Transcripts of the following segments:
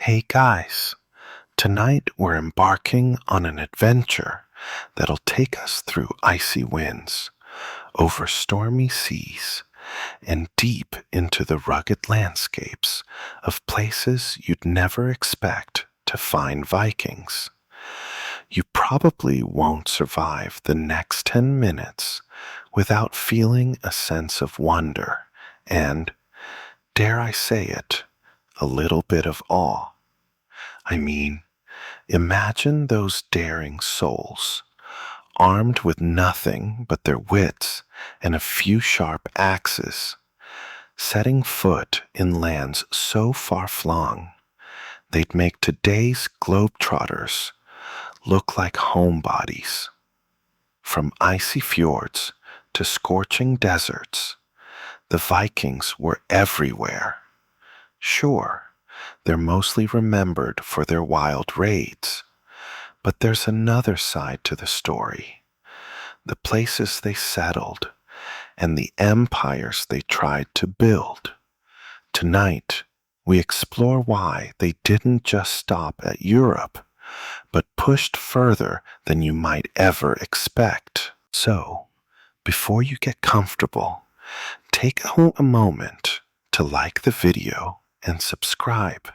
Hey guys, tonight we're embarking on an adventure that'll take us through icy winds, over stormy seas, and deep into the rugged landscapes of places you'd never expect to find Vikings. You probably won't survive the next 10 minutes without feeling a sense of wonder and, dare I say it, a little bit of awe. I mean, imagine those daring souls, armed with nothing but their wits and a few sharp axes, setting foot in lands so far-flung they'd make today's globetrotters look like homebodies. From icy fjords to scorching deserts, the Vikings were everywhere. Sure, they're mostly remembered for their wild raids, but there's another side to the story. The places they settled and the empires they tried to build. Tonight, we explore why they didn't just stop at Europe, but pushed further than you might ever expect. So, before you get comfortable, take a moment to like the video and subscribe,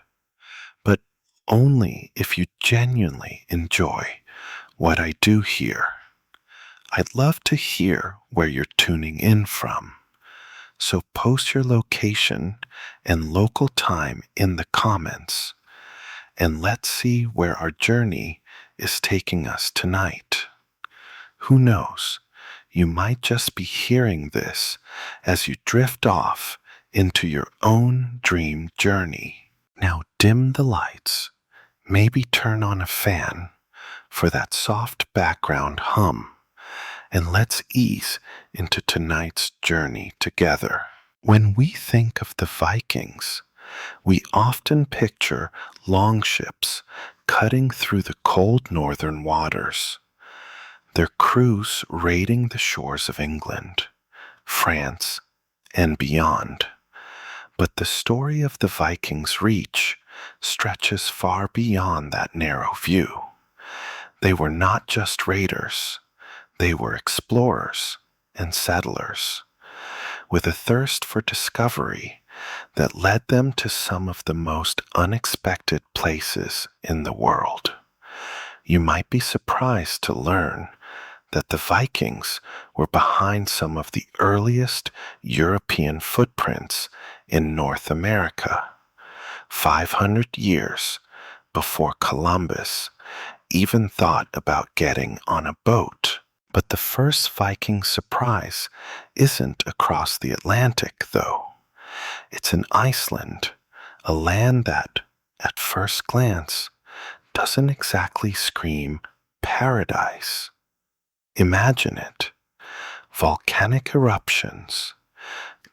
but only if you genuinely enjoy what I do here. I'd love to hear where you're tuning in from, so post your location and local time in the comments, and let's see where our journey is taking us tonight. Who knows, you might just be hearing this as you drift off into your own dream journey. Now dim the lights, maybe turn on a fan for that soft background hum, and let's ease into tonight's journey together. When we think of the Vikings, we often picture longships cutting through the cold northern waters, their crews raiding the shores of England, France, and beyond. But the story of the Vikings' reach stretches far beyond that narrow view. They were not just raiders, they were explorers and settlers, with a thirst for discovery that led them to some of the most unexpected places in the world. You might be surprised to learn that the Vikings were behind some of the earliest European footprints in North America, 500 years before Columbus even thought about getting on a boat. But the first Viking surprise isn't across the Atlantic, though. It's in Iceland, a land that, at first glance, doesn't exactly scream paradise. Imagine it. Volcanic eruptions,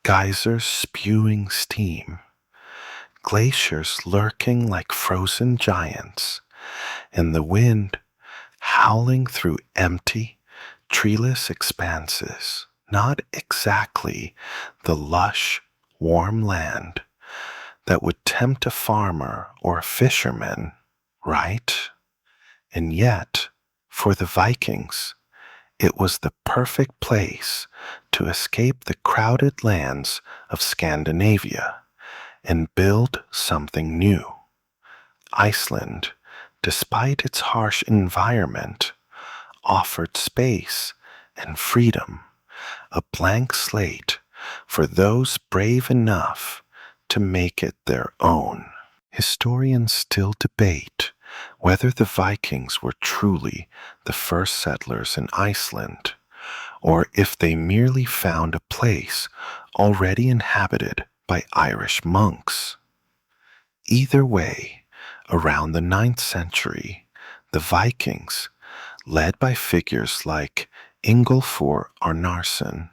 geysers spewing steam, glaciers lurking like frozen giants, and the wind howling through empty, treeless expanses. Not exactly the lush, warm land that would tempt a farmer or a fisherman, right? And yet, for the Vikings, it was the perfect place to escape the crowded lands of Scandinavia and build something new. Iceland, despite its harsh environment, offered space and freedom, a blank slate for those brave enough to make it their own. Historians still debate whether the Vikings were truly the first settlers in Iceland, or if they merely found a place already inhabited by Irish monks. Either way, around the 9th century, the Vikings, led by figures like Ingolfur Arnarson,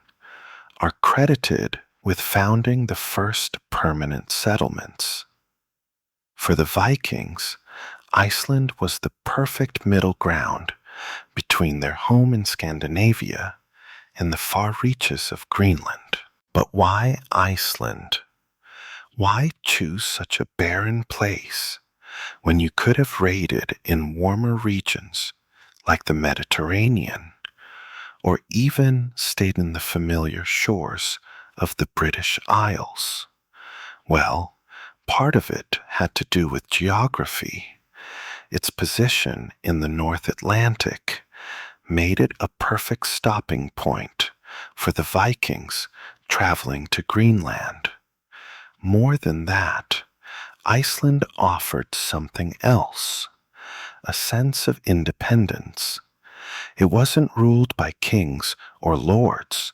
are credited with founding the first permanent settlements. For the Vikings, Iceland was the perfect middle ground between their home in Scandinavia and the far reaches of Greenland. But why Iceland? Why choose such a barren place when you could have raided in warmer regions like the Mediterranean, or even stayed in the familiar shores of the British Isles. Well, part of it had to do with geography. Its position in the North Atlantic made it a perfect stopping point for the Vikings traveling to Greenland. More than that, Iceland offered something else, a sense of independence. It wasn't ruled by kings or lords,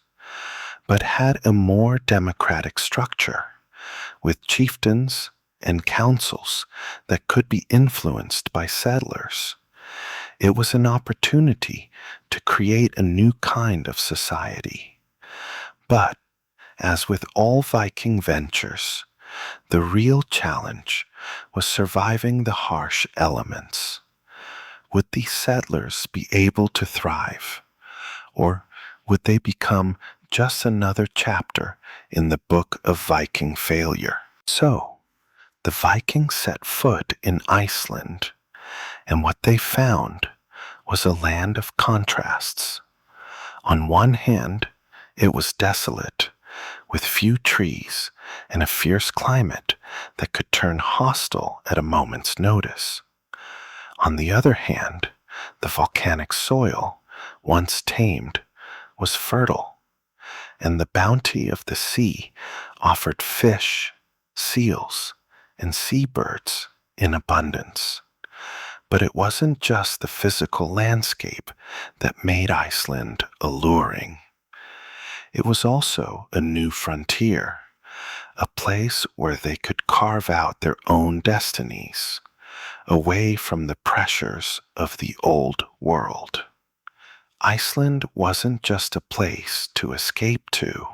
but had a more democratic structure, with chieftains and councils that could be influenced by settlers. It was an opportunity to create a new kind of society. But, as with all Viking ventures, the real challenge was surviving the harsh elements. Would these settlers be able to thrive? Or would they become just another chapter in the book of Viking failure? So, the Vikings set foot in Iceland, and what they found was a land of contrasts. On one hand, it was desolate, with few trees and a fierce climate that could turn hostile at a moment's notice. On the other hand, the volcanic soil, once tamed, was fertile, and the bounty of the sea offered fish, seals, and seabirds in abundance. But it wasn't just the physical landscape that made Iceland alluring. It was also a new frontier, a place where they could carve out their own destinies, away from the pressures of the old world. Iceland wasn't just a place to escape to.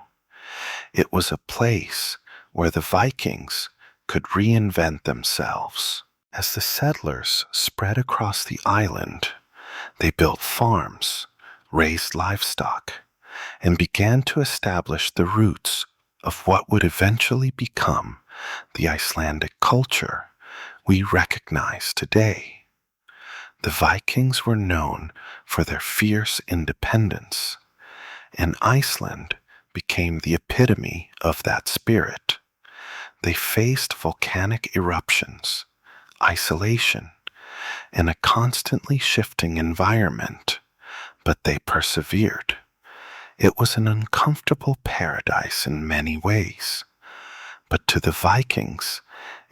It was a place where the Vikings could reinvent themselves. As the settlers spread across the island, they built farms, raised livestock, and began to establish the roots of what would eventually become the Icelandic culture we recognize today. The Vikings were known for their fierce independence, and Iceland became the epitome of that spirit. They faced volcanic eruptions, isolation, and a constantly shifting environment, but they persevered. It was an uncomfortable paradise in many ways, but to the Vikings,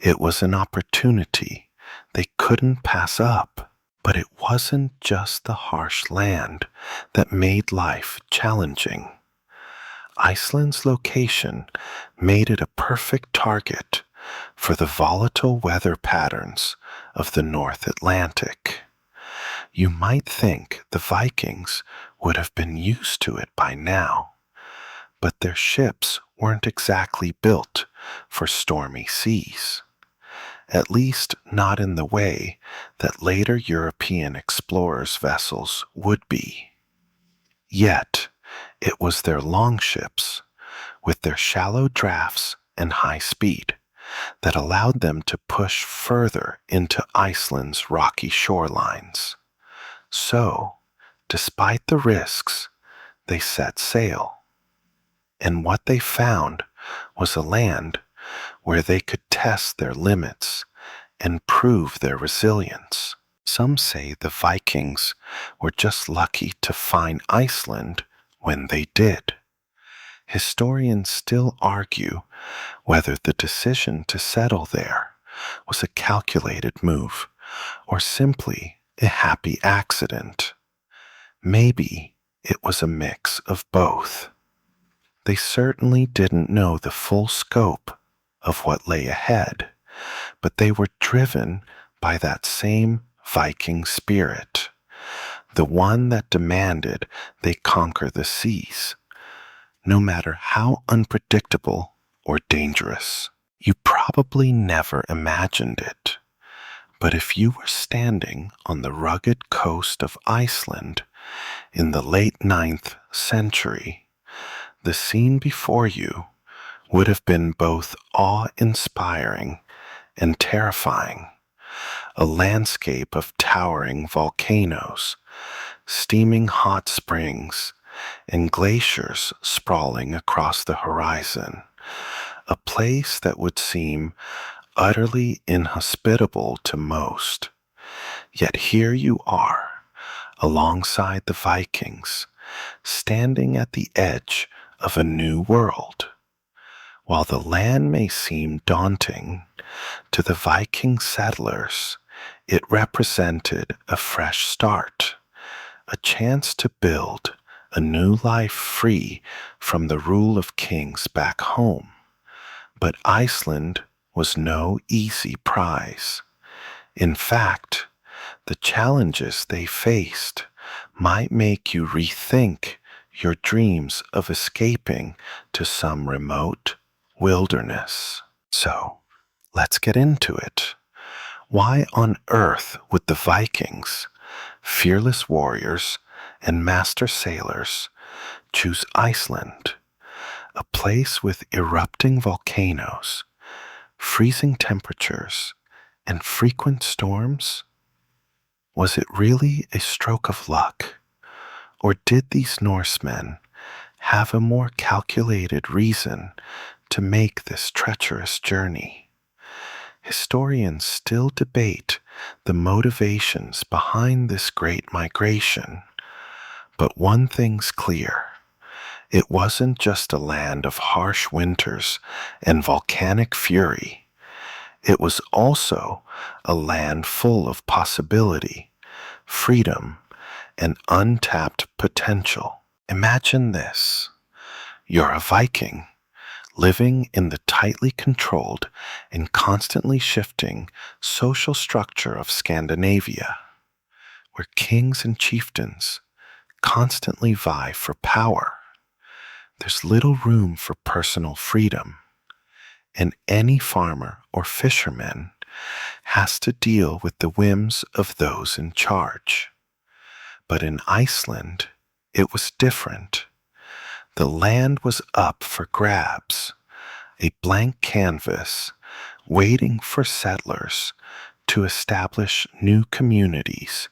it was an opportunity they couldn't pass up. But it wasn't just the harsh land that made life challenging. Iceland's location made it a perfect target for the volatile weather patterns of the North Atlantic. You might think the Vikings would have been used to it by now, but their ships weren't exactly built for stormy seas. At least not in the way that later European explorers' vessels would be. Yet, it was their longships, with their shallow drafts and high speed, that allowed them to push further into Iceland's rocky shorelines. So, despite the risks, they set sail. And what they found was a land where they could test their limits and prove their resilience. Some say the Vikings were just lucky to find Iceland when they did. Historians still argue whether the decision to settle there was a calculated move or simply a happy accident. Maybe it was a mix of both. They certainly didn't know the full scope of what lay ahead, but they were driven by that same Viking spirit, the one that demanded they conquer the seas, no matter how unpredictable or dangerous. You probably never imagined it, but if you were standing on the rugged coast of Iceland in the late 9th century, the scene before you would have been both awe-inspiring and terrifying. a landscape of towering volcanoes, steaming hot springs, and glaciers sprawling across the horizon, a place that would seem utterly inhospitable to most. Yet here you are, alongside the Vikings, standing at the edge of a new world. While the land may seem daunting, to the Viking settlers, it represented a fresh start, a chance to build a new life free from the rule of kings back home. But Iceland was no easy prize. In fact, the challenges they faced might make you rethink your dreams of escaping to some remote wilderness. So, let's get into it. Why on earth would the Vikings, fearless warriors and master sailors, choose Iceland, a place with erupting volcanoes, freezing temperatures, and frequent storms? Was it really a stroke of luck? Or did these Norsemen have a more calculated reason to make this treacherous journey? Historians still debate the motivations behind this great migration, but one thing's clear. It wasn't just a land of harsh winters and volcanic fury. It was also a land full of possibility, freedom, and untapped potential. Imagine this. You're a Viking, living in the tightly controlled and constantly shifting social structure of Scandinavia, where kings and chieftains constantly vie for power. There's little room for personal freedom, and any farmer or fisherman has to deal with the whims of those in charge. But in Iceland, it was different. The land was up for grabs, a blank canvas waiting for settlers to establish new communities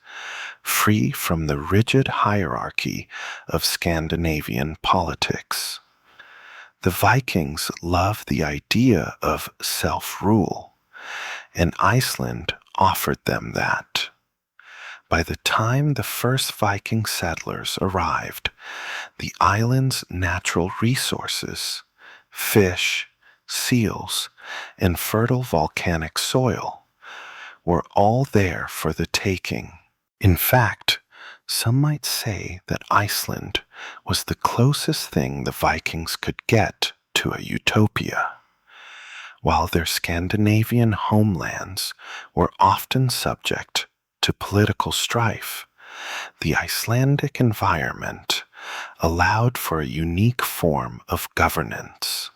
free from the rigid hierarchy of Scandinavian politics. The Vikings loved the idea of self-rule, and Iceland offered them that. By the time the first Viking settlers arrived, the island's natural resources, fish, seals, and fertile volcanic soil, were all there for the taking. In fact, some might say that Iceland was the closest thing the Vikings could get to a utopia. While their Scandinavian homelands were often subject to political strife, the Icelandic environment allowed for a unique form of governance.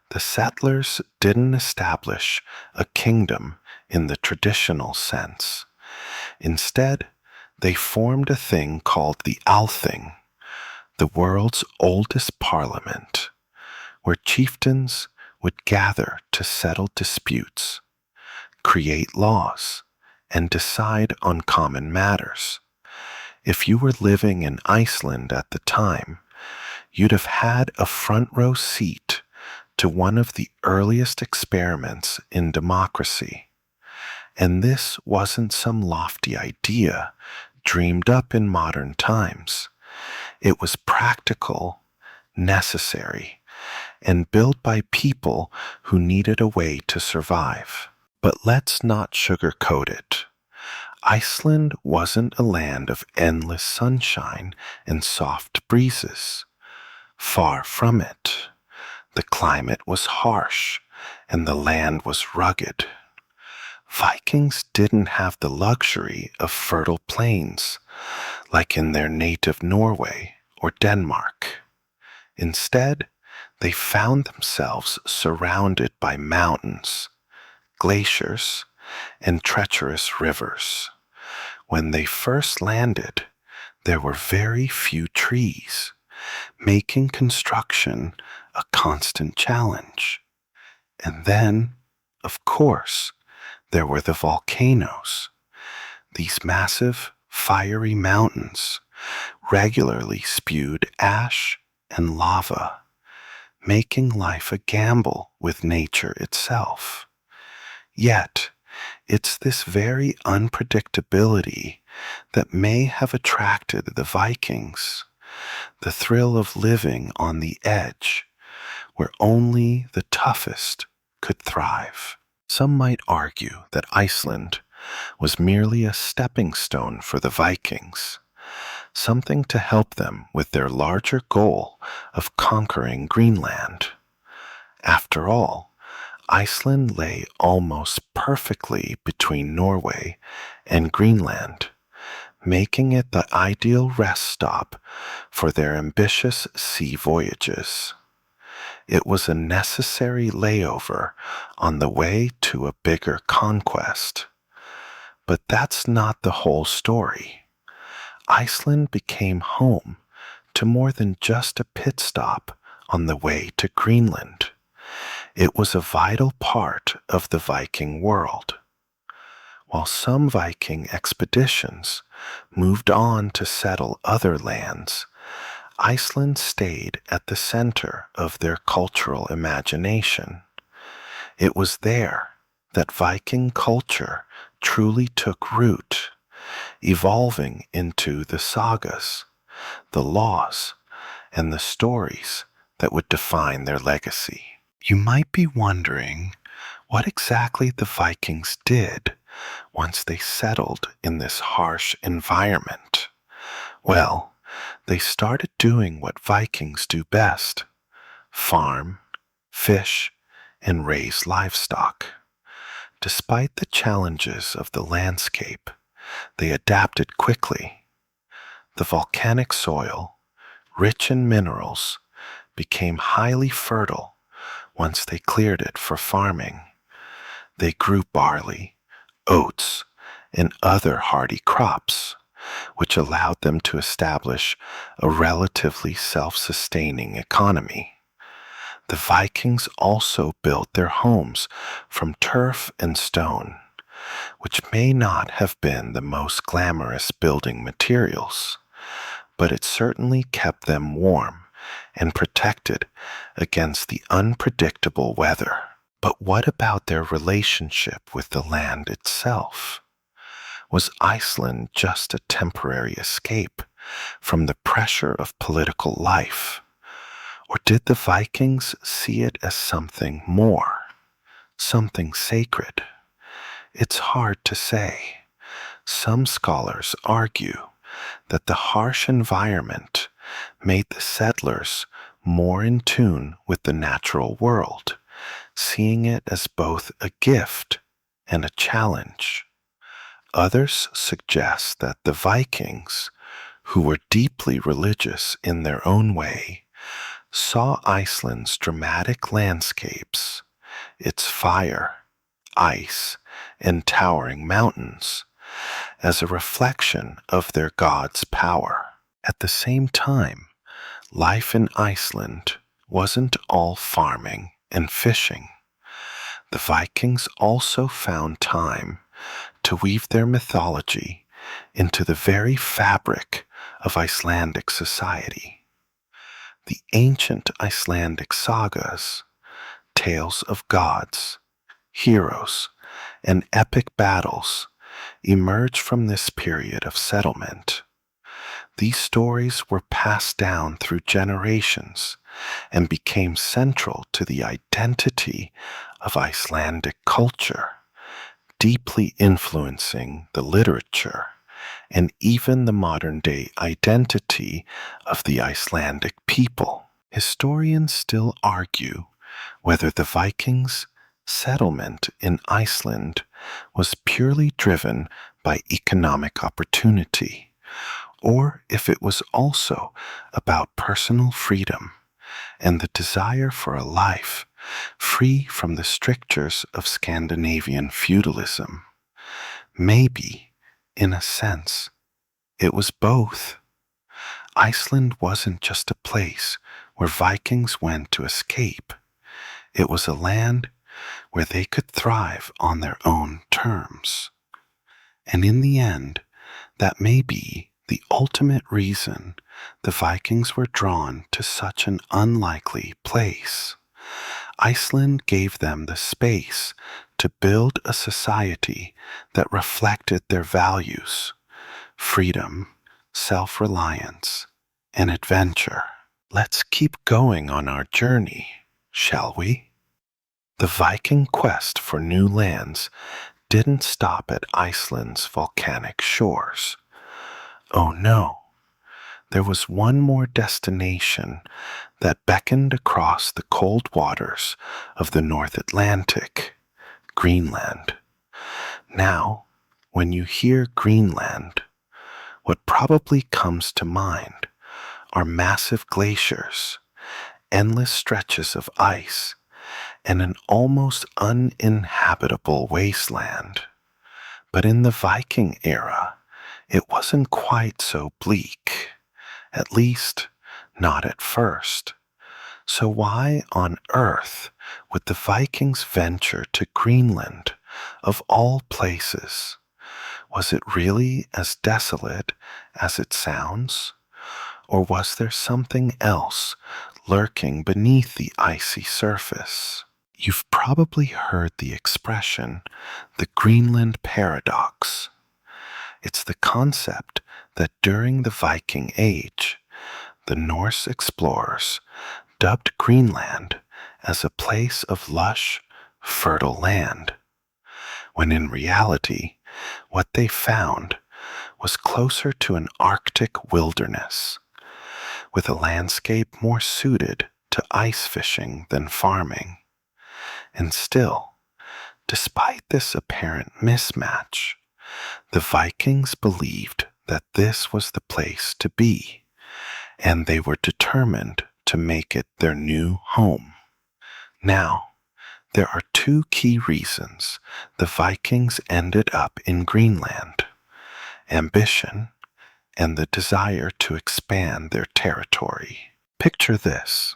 The settlers didn't establish a kingdom in the traditional sense. Instead, they formed a thing called the Althing, the world's oldest parliament, where chieftains would gather to settle disputes, create laws, and decide on common matters. If you were living in Iceland at the time, you'd have had a front row seat to one of the earliest experiments in democracy. And this wasn't some lofty idea dreamed up in modern times. It was practical, necessary, and built by people who needed a way to survive. But let's not sugarcoat it. Iceland wasn't a land of endless sunshine and soft breezes. Far from it. The climate was harsh, and the land was rugged. Vikings didn't have the luxury of fertile plains, like in their native Norway or Denmark. Instead, they found themselves surrounded by mountains, glaciers, and treacherous rivers. When they first landed, there were very few trees, making construction a constant challenge. And then, of course, There were the volcanoes, these massive, fiery mountains regularly spewed ash and lava, making life a gamble with nature itself. Yet, it's this very unpredictability that may have attracted the Vikings, the thrill of living on the edge, where only the toughest could thrive. Some might argue that Iceland was merely a stepping stone for the Vikings, something to help them with their larger goal of conquering Greenland. After all, Iceland lay almost perfectly between Norway and Greenland, making it the ideal rest stop for their ambitious sea voyages. It was a necessary layover on the way to a bigger conquest. But that's not the whole story. Iceland became home to more than just a pit stop on the way to Greenland. It was a vital part of the Viking world. While some Viking expeditions moved on to settle other lands, Iceland stayed at the center of their cultural imagination. It was there that Viking culture truly took root, evolving into the sagas, the laws, and the stories that would define their legacy. You might be wondering what exactly the Vikings did once they settled in this harsh environment. Well, they started doing what Vikings do best: farm, fish, and raise livestock. Despite the challenges of the landscape, they adapted quickly. The volcanic soil, rich in minerals, became highly fertile once they cleared it for farming. They grew barley, oats, and other hardy crops, which allowed them to establish a relatively self-sustaining economy. The Vikings also built their homes from turf and stone, which may not have been the most glamorous building materials, but it certainly kept them warm and protected against the unpredictable weather. But what about their relationship with the land itself? Was Iceland just a temporary escape from the pressure of political life? Or did the Vikings see it as something more, something sacred? It's hard to say. Some scholars argue that the harsh environment made the settlers more in tune with the natural world, seeing it as both a gift and a challenge. Others suggest that the Vikings, who were deeply religious in their own way, saw Iceland's dramatic landscapes, its fire, ice, and towering mountains, as a reflection of their god's power. At the same time, life in Iceland wasn't all farming and fishing. The Vikings also found time to weave their mythology into the very fabric of Icelandic society. The ancient Icelandic sagas, tales of gods, heroes, and epic battles emerge from this period of settlement. These stories were passed down through generations and became central to the identity of Icelandic culture, deeply influencing the literature and even the modern-day identity of the Icelandic people. Historians still argue whether the Vikings' settlement in Iceland was purely driven by economic opportunity, or if it was also about personal freedom and the desire for a life free from the strictures of Scandinavian feudalism. Maybe, in a sense, it was both. Iceland wasn't just a place where Vikings went to escape. It was a land where they could thrive on their own terms. And in the end, that may be the ultimate reason the Vikings were drawn to such an unlikely place. Iceland gave them the space to build a society that reflected their values: freedom, self-reliance, and adventure. Let's keep going on our journey, shall we? The Viking quest for new lands didn't stop at Iceland's volcanic shores. Oh no, there was one more destination that beckoned across the cold waters of the North Atlantic: Greenland. Now, when you hear Greenland, what probably comes to mind are massive glaciers, endless stretches of ice, and an almost uninhabitable wasteland. But in the Viking era, it wasn't quite so bleak, at least not at first. So why on earth would the Vikings venture to Greenland, of all places? Was it really as desolate as it sounds? Or was there something else lurking beneath the icy surface? You've probably heard the expression, the Greenland paradox. It's the concept that during the Viking Age, the Norse explorers dubbed Greenland as a place of lush, fertile land, when in reality, what they found was closer to an Arctic wilderness, with a landscape more suited to ice fishing than farming. And still, despite this apparent mismatch, the Vikings believed that this was the place to be, and they were determined to make it their new home. Now, there are two key reasons the Vikings ended up in Greenland: ambition and the desire to expand their territory. Picture this.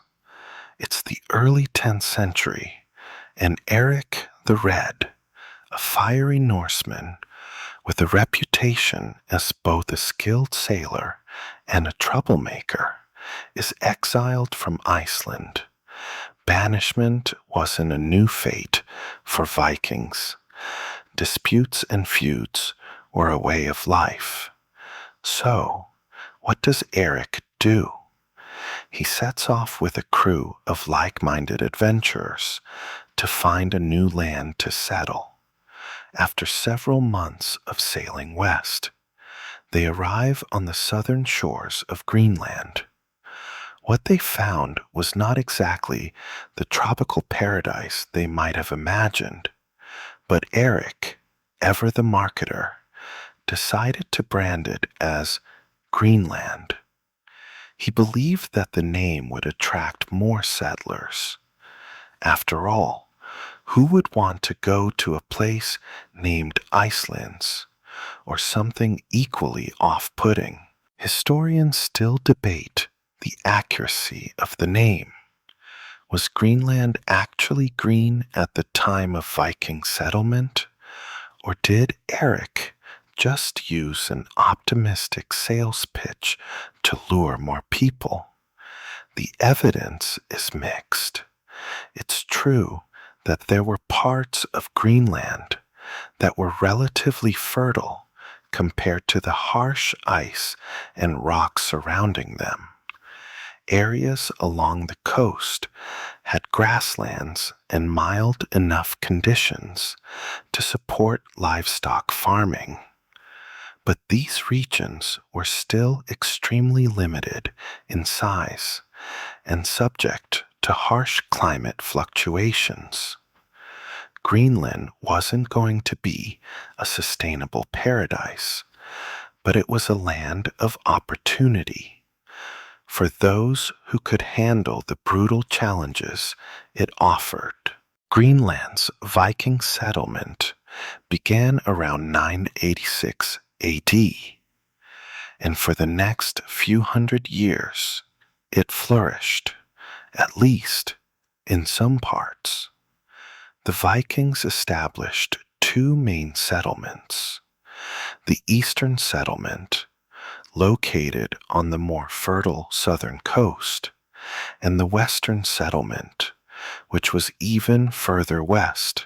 It's the early 10th century, and Eric the Red, a fiery Norseman with a reputation as both a skilled sailor and a troublemaker, is exiled from Iceland. Banishment wasn't a new fate for Vikings. Disputes and feuds were a way of life. So, what does Eric do? He sets off with a crew of like-minded adventurers to find a new land to settle. After several months of sailing west, they arrive on the southern shores of Greenland. What they found was not exactly the tropical paradise they might have imagined, but Eric, ever the marketer, decided to brand it as Greenland. He believed that the name would attract more settlers. After all, who would want to go to a place named Icelands, or something equally off-putting? Historians still debate the accuracy of the name. Was Greenland actually green at the time of Viking settlement? Or did Eric just use an optimistic sales pitch to lure more people? The evidence is mixed. It's true that there were parts of Greenland that were relatively fertile compared to the harsh ice and rocks surrounding them. Areas along the coast had grasslands and mild enough conditions to support livestock farming. But these regions were still extremely limited in size and subject to harsh climate fluctuations. Greenland wasn't going to be a sustainable paradise, but it was a land of opportunity for those who could handle the brutal challenges it offered. Greenland's Viking settlement began around 986 AD, and for the next few hundred years, it flourished, at least in some parts. The Vikings established two main settlements: the eastern settlement, located on the more fertile southern coast, and the western settlement, which was even further west,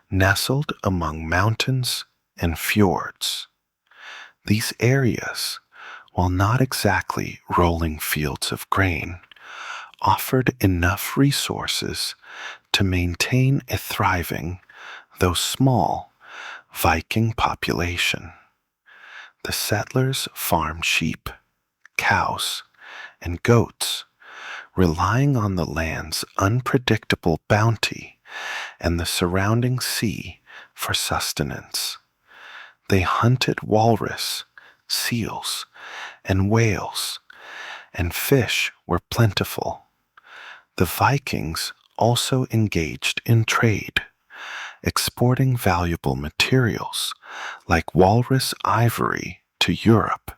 nestled among mountains and fjords. These areas, while not exactly rolling fields of grain, offered enough resources to maintain a thriving, though small, Viking population. The settlers farmed sheep, cows, and goats, relying on the land's unpredictable bounty and the surrounding sea for sustenance. They hunted walrus, seals, and whales, and fish were plentiful. The Vikings also engaged in trade, exporting valuable materials like walrus ivory to Europe,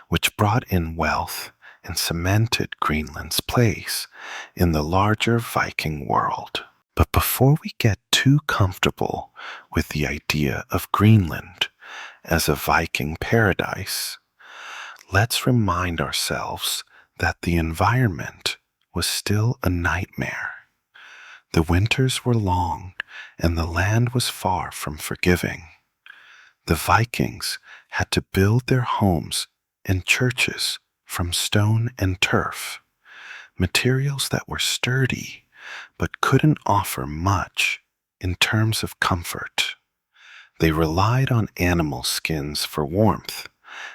which brought in wealth and cemented Greenland's place in the larger Viking world. But before we get too comfortable with the idea of Greenland as a Viking paradise, let's remind ourselves that the environment was still a nightmare. The winters were long and the land was far from forgiving. The Vikings had to build their homes and churches from stone and turf, materials that were sturdy but couldn't offer much in terms of comfort. They relied on animal skins for warmth,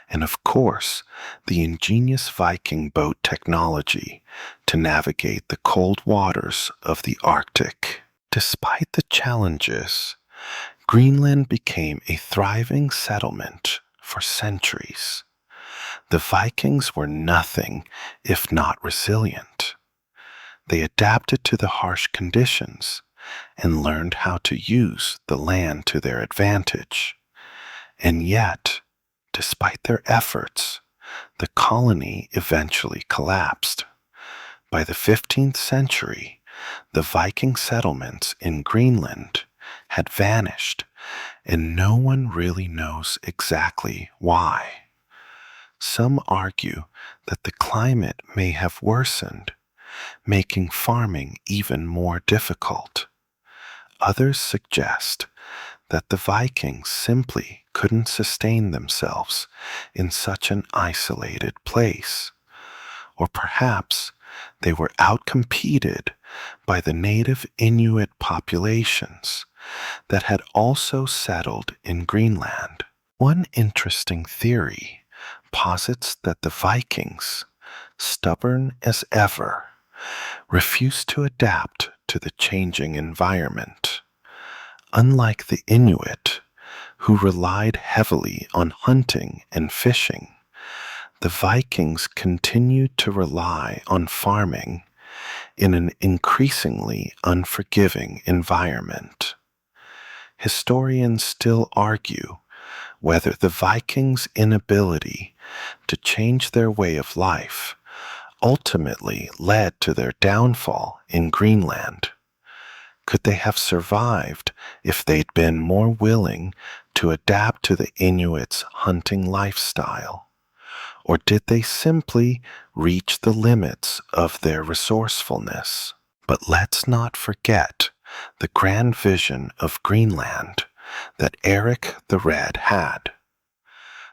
and of course, the ingenious Viking boat technology to navigate the cold waters of the Arctic. Despite the challenges, Greenland became a thriving settlement for centuries. The Vikings were nothing if not resilient. They adapted to the harsh conditions and learned how to use the land to their advantage. And yet, despite their efforts, the colony eventually collapsed. By the 15th century, the Viking settlements in Greenland had vanished, and no one really knows exactly why. Some argue that the climate may have worsened, making farming even more difficult. Others suggest that the Vikings simply couldn't sustain themselves in such an isolated place, or perhaps they were outcompeted by the native Inuit populations that had also settled in Greenland. One interesting theory posits that the Vikings, stubborn as ever, refused to adapt to the changing environment. Unlike the Inuit, who relied heavily on hunting and fishing, the Vikings continued to rely on farming in an increasingly unforgiving environment. Historians still argue whether the Vikings' inability to change their way of life ultimately led to their downfall in Greenland. Could they have survived if they'd been more willing to adapt to the Inuits' hunting lifestyle? Or did they simply reach the limits of their resourcefulness? But let's not forget the grand vision of Greenland that Eric the Red had.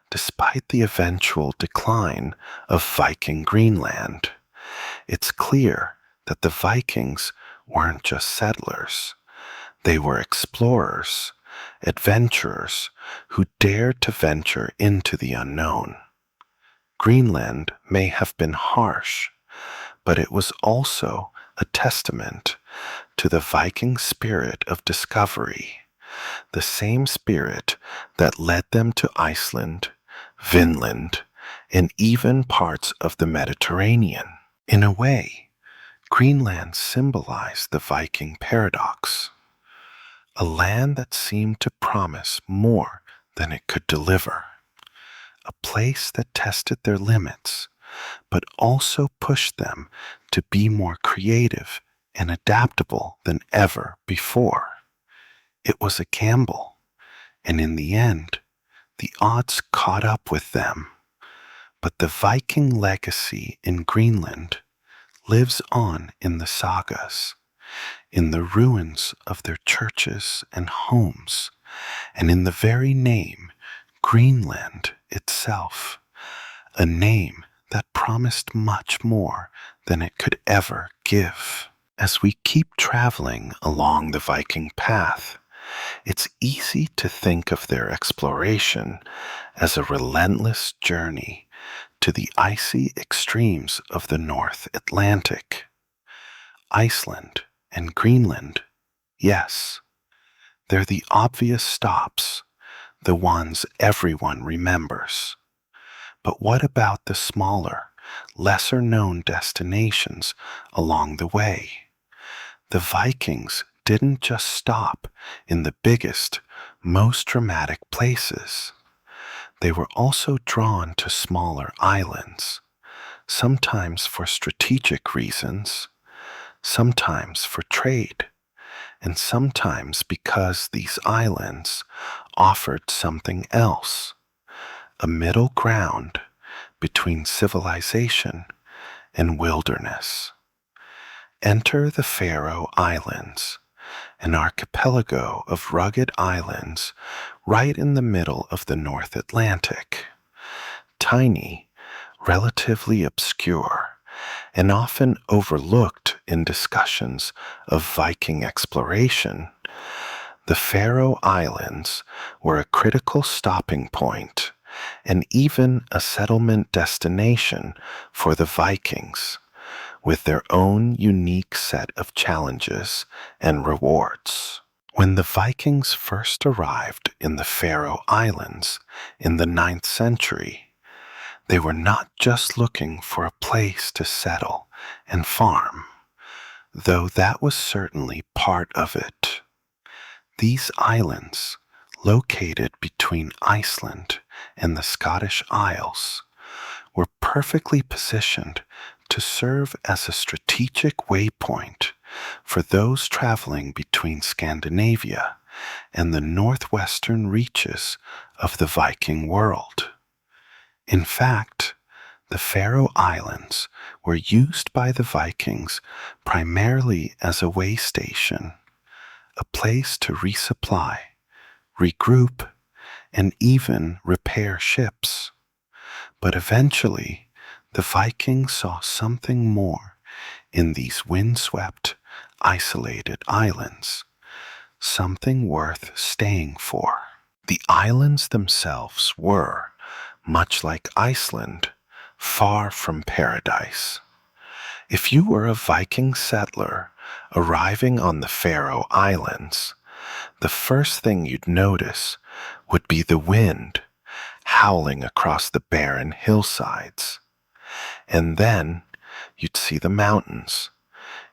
Despite the eventual decline of Viking Greenland, it's clear that the Vikings weren't just settlers. They were explorers, adventurers who dared to venture into the unknown. Greenland may have been harsh, but it was also a testament to the Viking spirit of discovery, the same spirit that led them to Iceland, Vinland, and even parts of the Mediterranean. In a way, Greenland symbolized the Viking paradox, a land that seemed to promise more than it could deliver, a place that tested their limits, but also pushed them to be more creative and adaptable than ever before. It was a gamble, and in the end, the odds caught up with them. But the Viking legacy in Greenland lives on in the sagas, in the ruins of their churches and homes, and in the very name, Greenland itself, a name that promised much more than it could ever give. As we keep traveling along the Viking path, it's easy to think of their exploration as a relentless journey to the icy extremes of the North Atlantic. Iceland and Greenland, yes, they're the obvious stops, the ones everyone remembers. But what about the smaller, lesser known destinations along the way? The Vikings didn't just stop in the biggest, most dramatic places. They were also drawn to smaller islands, sometimes for strategic reasons, sometimes for trade, and sometimes because these islands offered something else, a middle ground between civilization and wilderness. Enter the Faroe Islands, an archipelago of rugged islands right in the middle of the North Atlantic. Tiny, relatively obscure, and often overlooked in discussions of Viking exploration, the Faroe Islands were a critical stopping point and even a settlement destination for the Vikings, with their own unique set of challenges and rewards. When the Vikings first arrived in the Faroe Islands in the 9th century, they were not just looking for a place to settle and farm, though that was certainly part of it. These islands, located between Iceland and the Scottish Isles, were perfectly positioned to serve as a strategic waypoint for those traveling between Scandinavia and the northwestern reaches of the Viking world. In fact, the Faroe Islands were used by the Vikings primarily as a way station, a place to resupply, regroup, and even repair ships. But eventually, the Vikings saw something more in these windswept, isolated islands, something worth staying for. The islands themselves were, much like Iceland, far from paradise. If you were a Viking settler arriving on the Faroe Islands, the first thing you'd notice would be the wind howling across the barren hillsides. And then you'd see the mountains,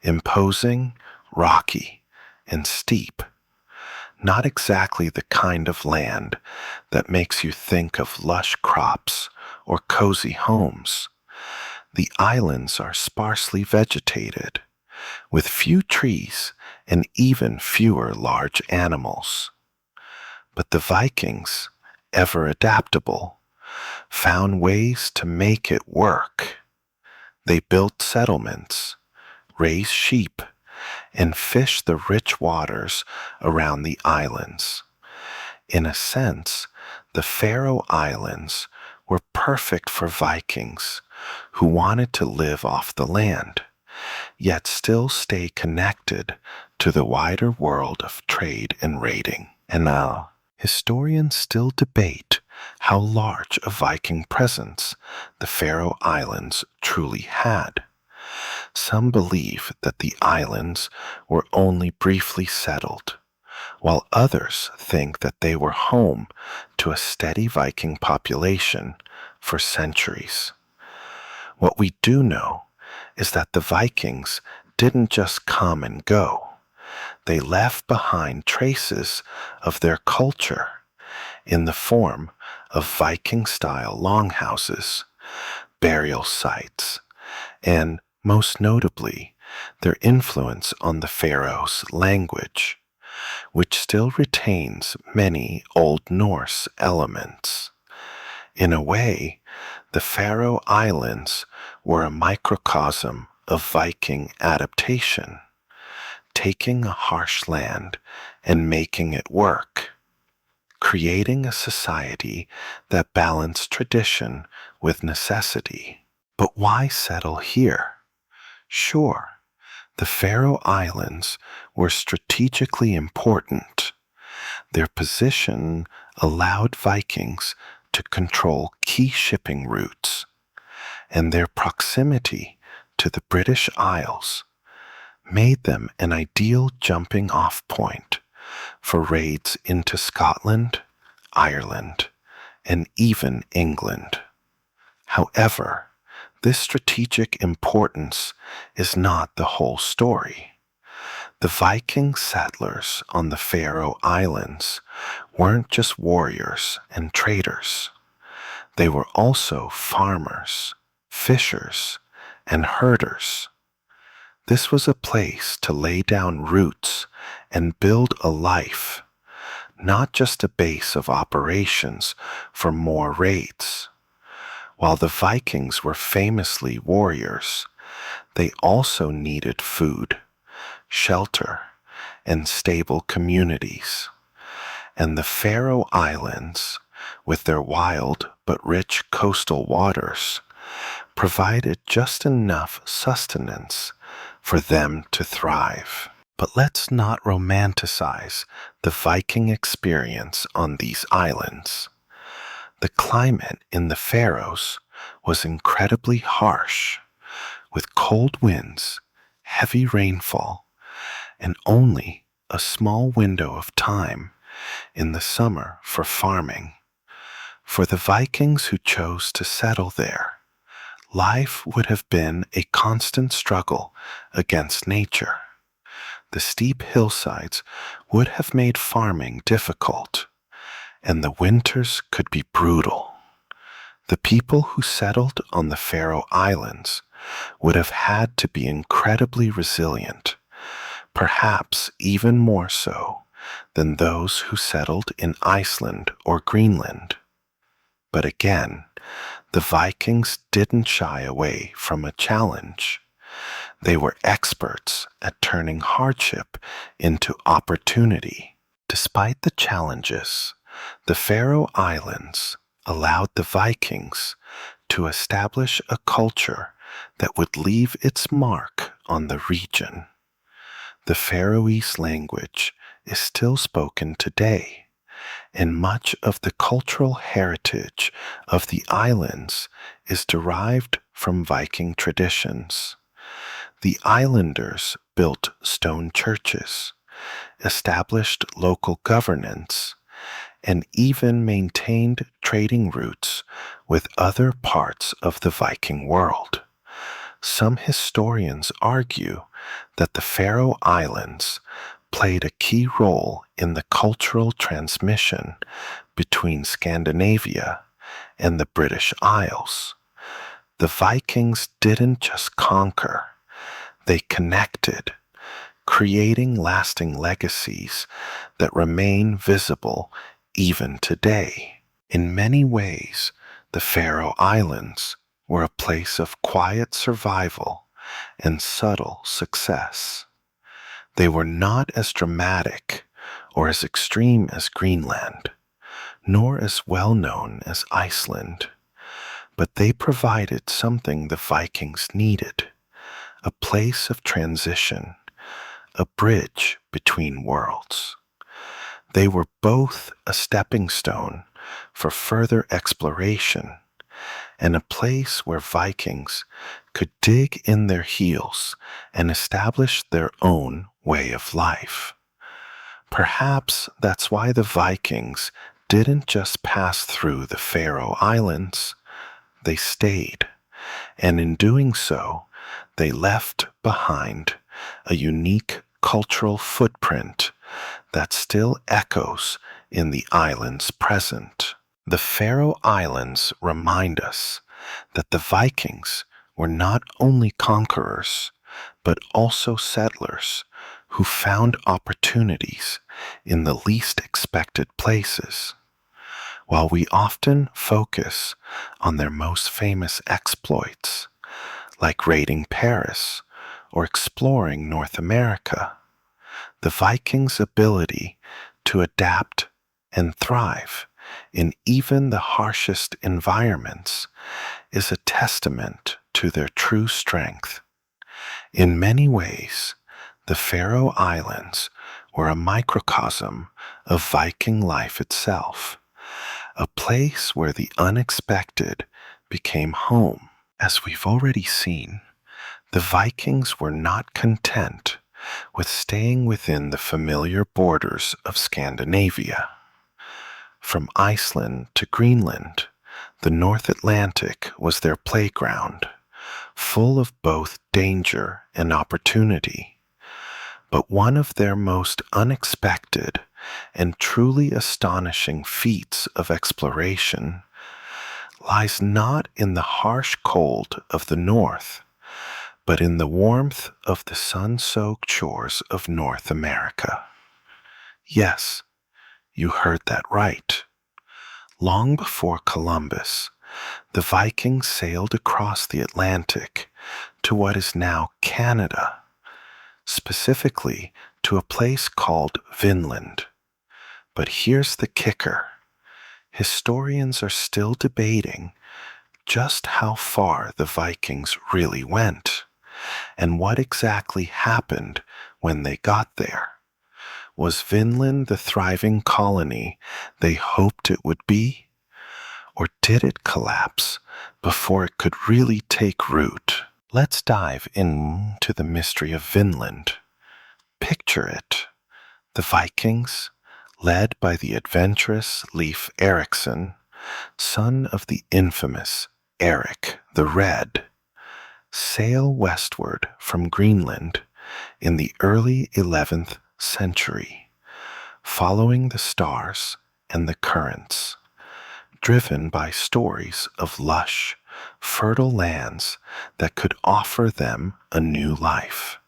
imposing, rocky, and steep. Not exactly the kind of land that makes you think of lush crops or cozy homes. The islands are sparsely vegetated, with few trees and even fewer large animals. But the Vikings, ever adaptable, found ways to make it work. They built settlements, raised sheep, and fished the rich waters around the islands. In a sense, the Faroe Islands were perfect for Vikings who wanted to live off the land, yet still stay connected to the wider world of trade and raiding. And now, historians still debate how large a Viking presence the Faroe Islands truly had. Some believe that the islands were only briefly settled, while others think that they were home to a steady Viking population for centuries. What we do know is that the Vikings didn't just come and go. They left behind traces of their culture in the form of Viking-style longhouses, burial sites, and, most notably, their influence on the Faroes' language, which still retains many Old Norse elements. In a way, the Faroe Islands were a microcosm of Viking adaptation, taking a harsh land and making it work, creating a society that balanced tradition with necessity. But why settle here? Sure, the Faroe Islands were strategically important. Their position allowed Vikings to control key shipping routes, and their proximity to the British Isles made them an ideal jumping-off point for raids into Scotland, Ireland, and even England. However, this strategic importance is not the whole story. The Viking settlers on the Faroe Islands weren't just warriors and traders. They were also farmers, fishers, and herders. This was a place to lay down roots and build a life, not just a base of operations for more raids. While the Vikings were famously warriors, they also needed food, shelter, and stable communities. And the Faroe Islands, with their wild but rich coastal waters, provided just enough sustenance for them to thrive. But let's not romanticize the Viking experience on these islands. The climate in the Faroes was incredibly harsh, with cold winds, heavy rainfall, and only a small window of time in the summer for farming. For the Vikings who chose to settle there, life would have been a constant struggle against nature. The steep hillsides would have made farming difficult, and the winters could be brutal. The people who settled on the Faroe Islands would have had to be incredibly resilient, perhaps even more so than those who settled in Iceland or Greenland. But again, the Vikings didn't shy away from a challenge. They were experts at turning hardship into opportunity. Despite the challenges, the Faroe Islands allowed the Vikings to establish a culture that would leave its mark on the region. The Faroese language is still spoken today, and much of the cultural heritage of the islands is derived from Viking traditions. The islanders built stone churches, established local governance, and even maintained trading routes with other parts of the Viking world. Some historians argue that the Faroe Islands played a key role in the cultural transmission between Scandinavia and the British Isles. The Vikings didn't just conquer, they connected, creating lasting legacies that remain visible even today. In many ways, the Faroe Islands were a place of quiet survival and subtle success. They were not as dramatic or as extreme as Greenland, nor as well known as Iceland, but they provided something the Vikings needed: a place of transition, a bridge between worlds. They were both a stepping stone for further exploration and a place where Vikings could dig in their heels and establish their own way of life. Perhaps that's why the Vikings didn't just pass through the Faroe Islands, they stayed, and in doing so, they left behind a unique cultural footprint that still echoes in the island's present. The Faroe Islands remind us that the Vikings were not only conquerors, but also settlers who found opportunities in the least expected places. While we often focus on their most famous exploits, like raiding Paris or exploring North America, the Vikings' ability to adapt and thrive in even the harshest environments is a testament to their true strength. In many ways, the Faroe Islands were a microcosm of Viking life itself, a place where the unexpected became home. As we've already seen, the Vikings were not content with staying within the familiar borders of Scandinavia. From Iceland to Greenland, the North Atlantic was their playground, full of both danger and opportunity. But one of their most unexpected and truly astonishing feats of exploration lies not in the harsh cold of the north, but in the warmth of the sun-soaked shores of North America. Yes, you heard that right. Long before Columbus, the Vikings sailed across the Atlantic to what is now Canada, specifically to a place called Vinland. But here's the kicker. Historians are still debating just how far the Vikings really went and what exactly happened when they got there. Was Vinland the thriving colony they hoped it would be? Or did it collapse before it could really take root? Let's dive into the mystery of Vinland. Picture it. The Vikings, led by the adventurous Leif Erikson, son of the infamous Eric the Red, sail westward from Greenland in the early 11th century, following the stars and the currents, driven by stories of lush, fertile lands that could offer them a new life.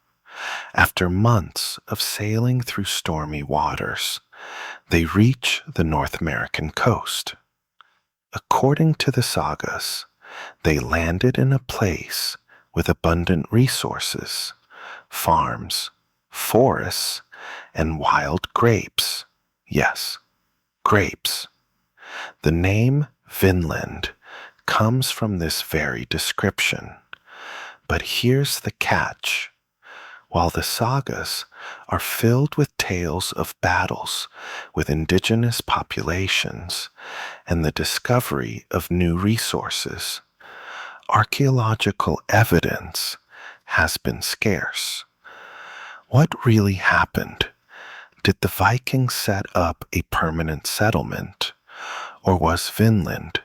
After months of sailing through stormy waters, they reach the North American coast. According to the sagas, they landed in a place with abundant resources, farms, forests, and wild grapes. Yes, grapes. The name Vinland comes from this very description. But here's the catch. While the sagas are filled with tales of battles with indigenous populations and the discovery of new resources, archaeological evidence has been scarce. What really happened? Did the Vikings set up a permanent settlement, or was Vinland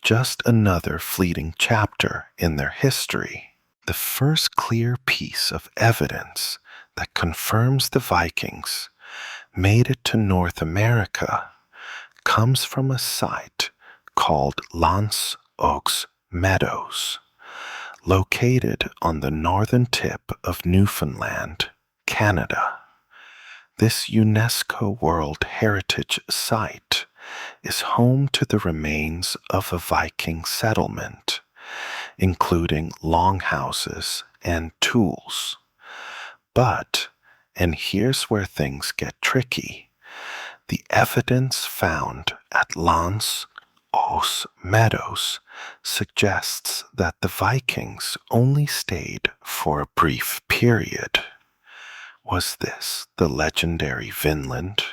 just another fleeting chapter in their history? The first clear piece of evidence that confirms the Vikings made it to North America comes from a site called Lance Oaks Meadows, located on the northern tip of Newfoundland, Canada. This UNESCO World Heritage Site is home to the remains of a Viking settlement, including longhouses and tools. But, and here's where things get tricky, the evidence found at Lance Oaks Meadows suggests that the Vikings only stayed for a brief period. Was this the legendary Vinland,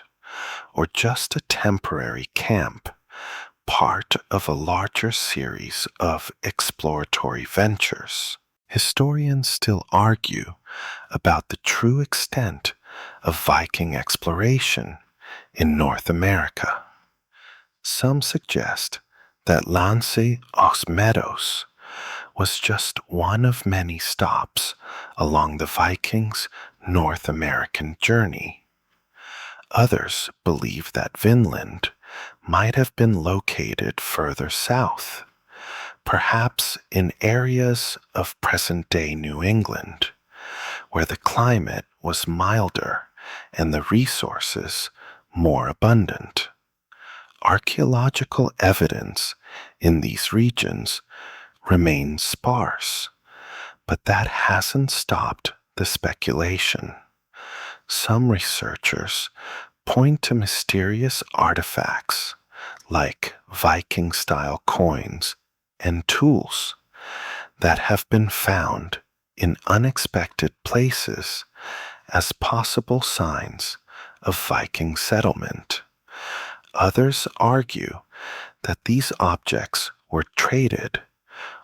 or just a temporary camp, part of a larger series of exploratory ventures? Historians still argue about the true extent of Viking exploration in North America. Some suggest that Lance Oaks Meadows was just one of many stops along the Vikings' North American journey. Others believe that Vinland might have been located further south, perhaps in areas of present-day New England, where the climate was milder and the resources more abundant. Archaeological evidence in these regions remains sparse, but that hasn't stopped the speculation. Some researchers point to mysterious artifacts like Viking-style coins and tools that have been found in unexpected places as possible signs of Viking settlement. Others argue that these objects were traded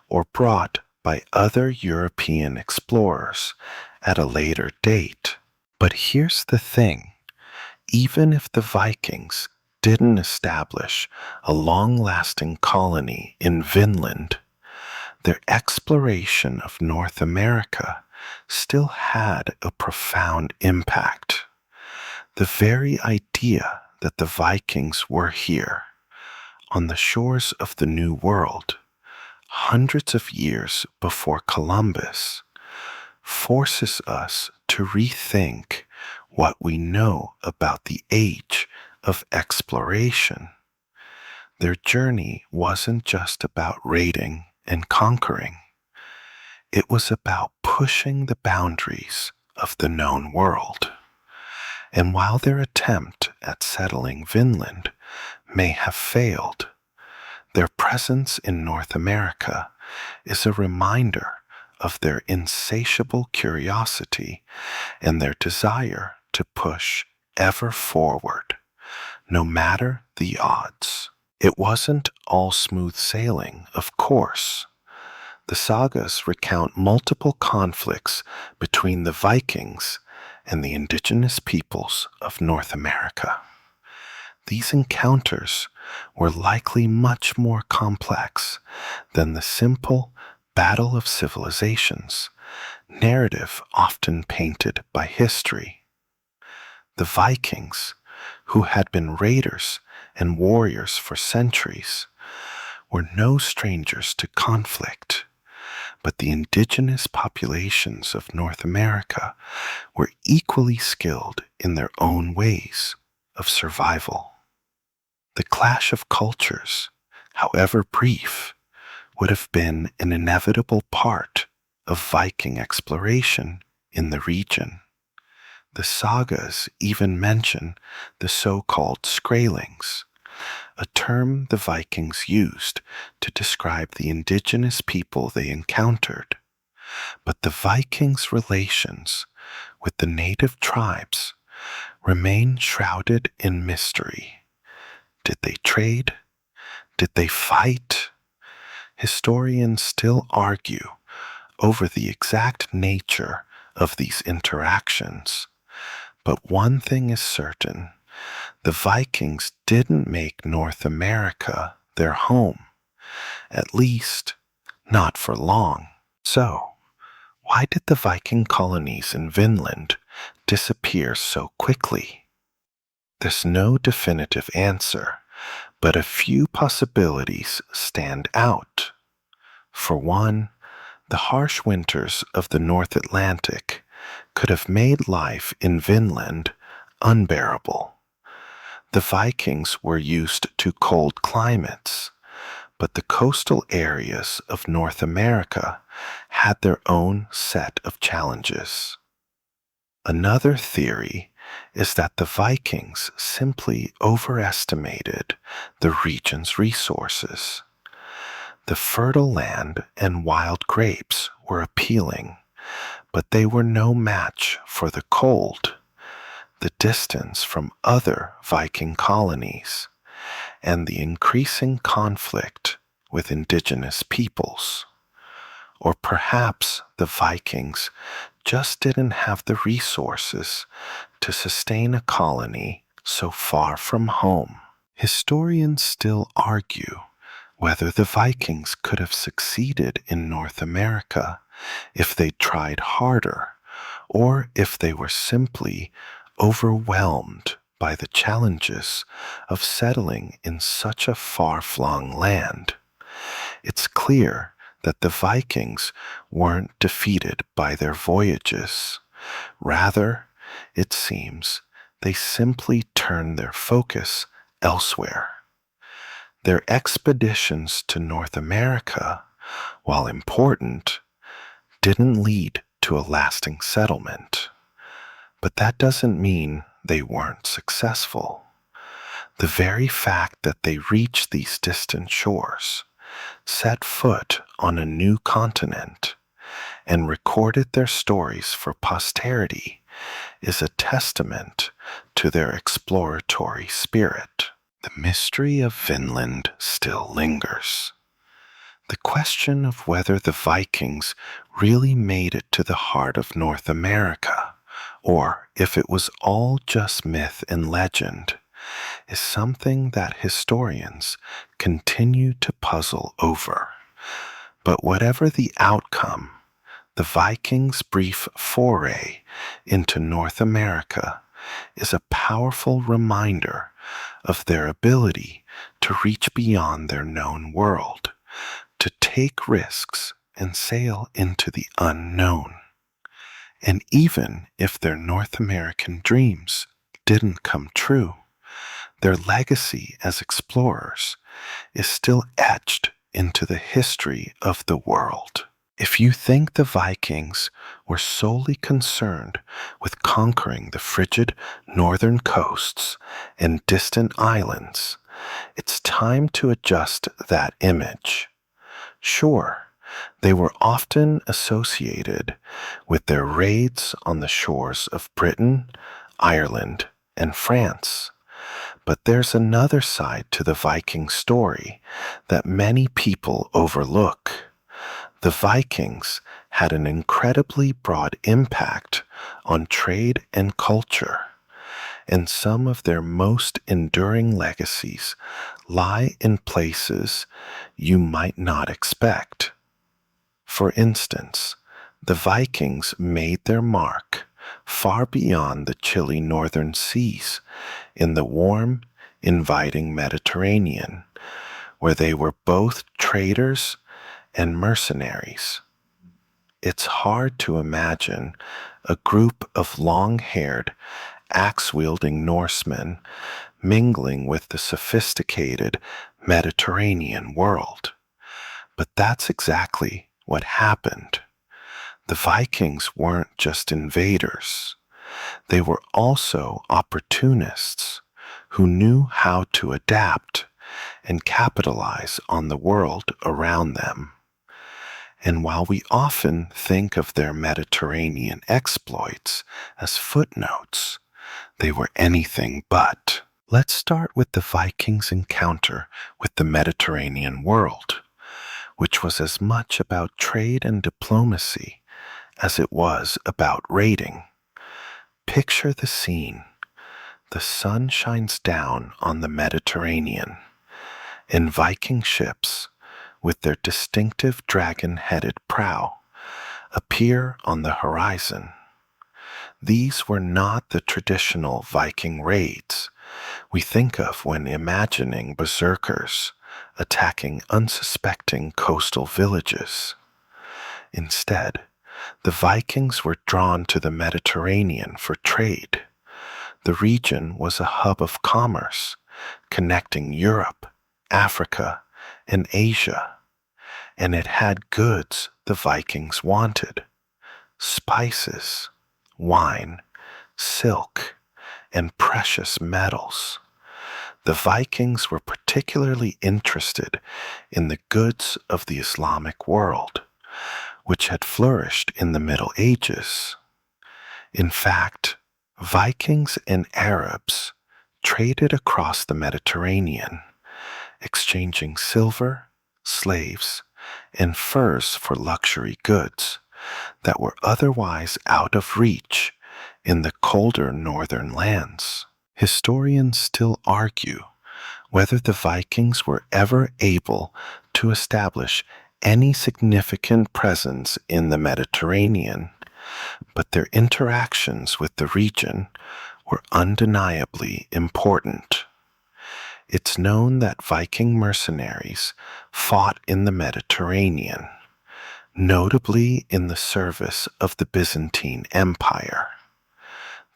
or brought by other European explorers at a later date. But here's the thing. Even if the Vikings didn't establish a long-lasting colony in Vinland, their exploration of North America still had a profound impact. The very idea that the Vikings were here, on the shores of the New World, hundreds of years before Columbus, forces us to rethink what we know about the age of exploration. Their journey wasn't just about raiding and conquering. It was about pushing the boundaries of the known world. And while their attempt at settling Vinland may have failed, their presence in North America is a reminder of their insatiable curiosity and their desire to push ever forward, no matter the odds. It wasn't all smooth sailing, of course. The sagas recount multiple conflicts between the Vikings and the indigenous peoples of North America. These encounters were likely much more complex than the simple battle of civilizations narrative often painted by history. The Vikings, who had been raiders and warriors for centuries, were no strangers to conflict, but the indigenous populations of North America were equally skilled in their own ways of survival. The clash of cultures, however brief, would have been an inevitable part of Viking exploration in the region. The sagas even mention the so-called Skraelings, a term the Vikings used to describe the indigenous people they encountered. But the Vikings' relations with the native tribes remain shrouded in mystery. Did they trade? Did they fight? Historians still argue over the exact nature of these interactions. But one thing is certain. The Vikings didn't make North America their home, at least not for long. So, why did the Viking colonies in Vinland disappear so quickly? There's no definitive answer, but a few possibilities stand out. For one, the harsh winters of the North Atlantic could have made life in Vinland unbearable. The Vikings were used to cold climates, but the coastal areas of North America had their own set of challenges. Another theory is that the Vikings simply overestimated the region's resources. The fertile land and wild grapes were appealing, but they were no match for the cold, the distance from other Viking colonies, and the increasing conflict with indigenous peoples. Or perhaps the Vikings just didn't have the resources to sustain a colony so far from home. Historians still argue whether the Vikings could have succeeded in North America if they tried harder, or if they were simply overwhelmed by the challenges of settling in such a far-flung land. It's clear that the Vikings weren't defeated by their voyages. Rather, it seems, they simply turned their focus elsewhere. Their expeditions to North America, while important, didn't lead to a lasting settlement. But that doesn't mean they weren't successful. The very fact that they reached these distant shores, set foot on a new continent, and recorded their stories for posterity is a testament to their exploratory spirit. The mystery of Vinland still lingers. The question of whether the Vikings really made it to the heart of North America, or if it was all just myth and legend, is something that historians continue to puzzle over. But whatever the outcome, the Vikings' brief foray into North America is a powerful reminder of their ability to reach beyond their known world, to take risks and sail into the unknown. And even if their North American dreams didn't come true, their legacy as explorers is still etched into the history of the world. If you think the Vikings were solely concerned with conquering the frigid northern coasts and distant islands, it's time to adjust that image. Sure, they were often associated with their raids on the shores of Britain, Ireland, and France. But there's another side to the Viking story that many people overlook. The Vikings had an incredibly broad impact on trade and culture, and some of their most enduring legacies lie in places you might not expect. For instance, the Vikings made their mark far beyond the chilly northern seas in the warm, inviting Mediterranean, where they were both traders and mercenaries. It's hard to imagine a group of long-haired, axe-wielding Norsemen mingling with the sophisticated Mediterranean world. But that's exactly what happened. The Vikings weren't just invaders. They were also opportunists who knew how to adapt and capitalize on the world around them. And while we often think of their Mediterranean exploits as footnotes, they were anything but. Let's start with the Vikings' encounter with the Mediterranean world, which was as much about trade and diplomacy as it was about raiding. Picture the scene. The sun shines down on the Mediterranean, and Viking ships, with their distinctive dragon-headed prow, appear on the horizon. These were not the traditional Viking raids we think of when imagining berserkers attacking unsuspecting coastal villages. Instead, the Vikings were drawn to the Mediterranean for trade. The region was a hub of commerce, connecting Europe, Africa, and Asia, and it had goods the Vikings wanted: spices, wine, silk, and precious metals. The Vikings were particularly interested in the goods of the Islamic world, which had flourished in the Middle Ages. In fact, Vikings and Arabs traded across the Mediterranean, exchanging silver, slaves, and furs for luxury goods that were otherwise out of reach in the colder northern lands. Historians still argue whether the Vikings were ever able to establish any significant presence in the Mediterranean, but their interactions with the region were undeniably important. It's known that Viking mercenaries fought in the Mediterranean, notably in the service of the Byzantine Empire.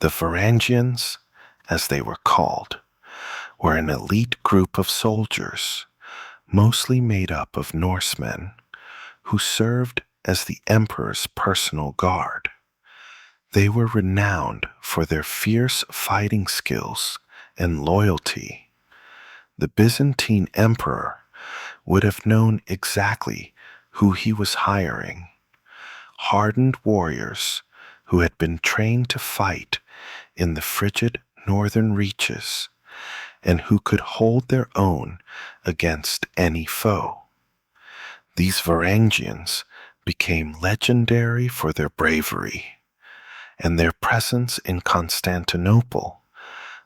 The Varangians, as they were called, were an elite group of soldiers, mostly made up of Norsemen, who served as the emperor's personal guard. They were renowned for their fierce fighting skills and loyalty. The Byzantine emperor would have known exactly who he was hiring: hardened warriors who had been trained to fight in the frigid northern reaches and who could hold their own against any foe. These Varangians became legendary for their bravery, and their presence in Constantinople,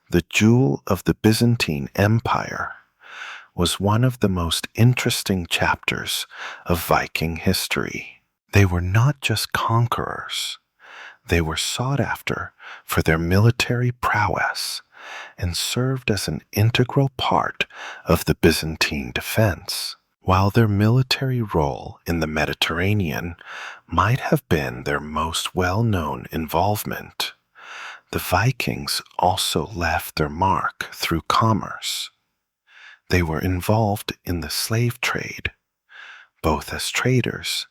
the jewel of the Byzantine Empire, was one of the most interesting chapters of Viking history. They were not just conquerors. They were sought after for their military prowess and served as an integral part of the Byzantine defense. While their military role in the Mediterranean might have been their most well-known involvement, the Vikings also left their mark through commerce. They were involved in the slave trade, both as traders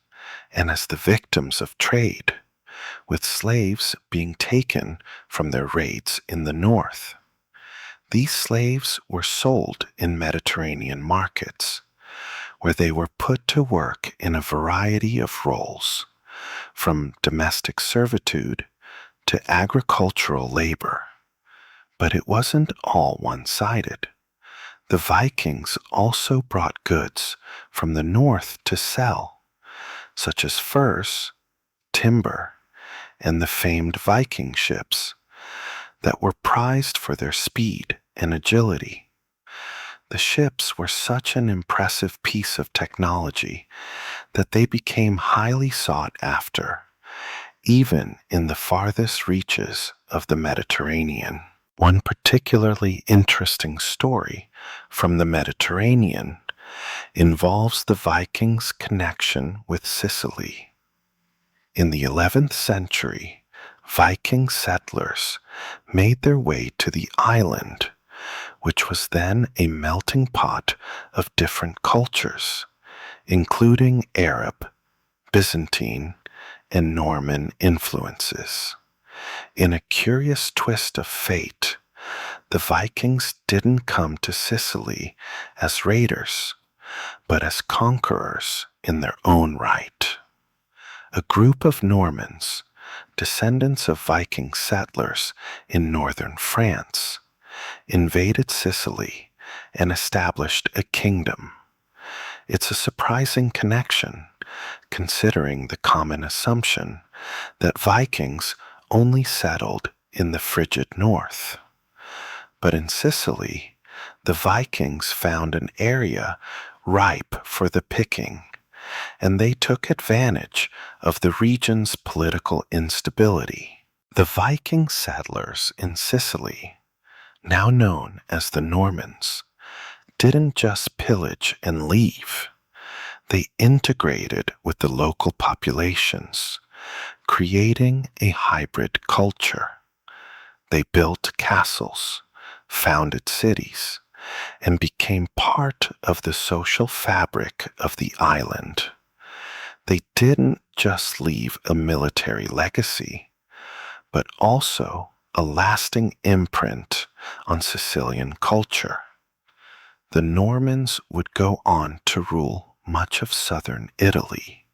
and as the victims of trade, with slaves being taken from their raids in the north. These slaves were sold in Mediterranean markets, where they were put to work in a variety of roles, from domestic servitude to agricultural labor. But it wasn't all one-sided. The Vikings also brought goods from the north to sell, such as furs, timber, and the famed Viking ships that were prized for their speed and agility. The ships were such an impressive piece of technology that they became highly sought after, even in the farthest reaches of the Mediterranean. One particularly interesting story from the Mediterranean involves the Vikings' connection with Sicily. In the 11th century, Viking settlers made their way to the island, which was then a melting pot of different cultures, including Arab, Byzantine, and Norman influences. In a curious twist of fate, the Vikings didn't come to Sicily as raiders, but as conquerors in their own right. A group of Normans, descendants of Viking settlers in northern France, invaded Sicily and established a kingdom. It's a surprising connection, considering the common assumption that Vikings only settled in the frigid north. But in Sicily, the Vikings found an area ripe for the picking, and they took advantage of the region's political instability. The Viking settlers in Sicily, now known as the Normans, didn't just pillage and leave. They integrated with the local populations, creating a hybrid culture. They built castles, founded cities, and became part of the social fabric of the island. They didn't just leave a military legacy, but also a lasting imprint on Sicilian culture. The Normans would go on to rule much of southern Italy,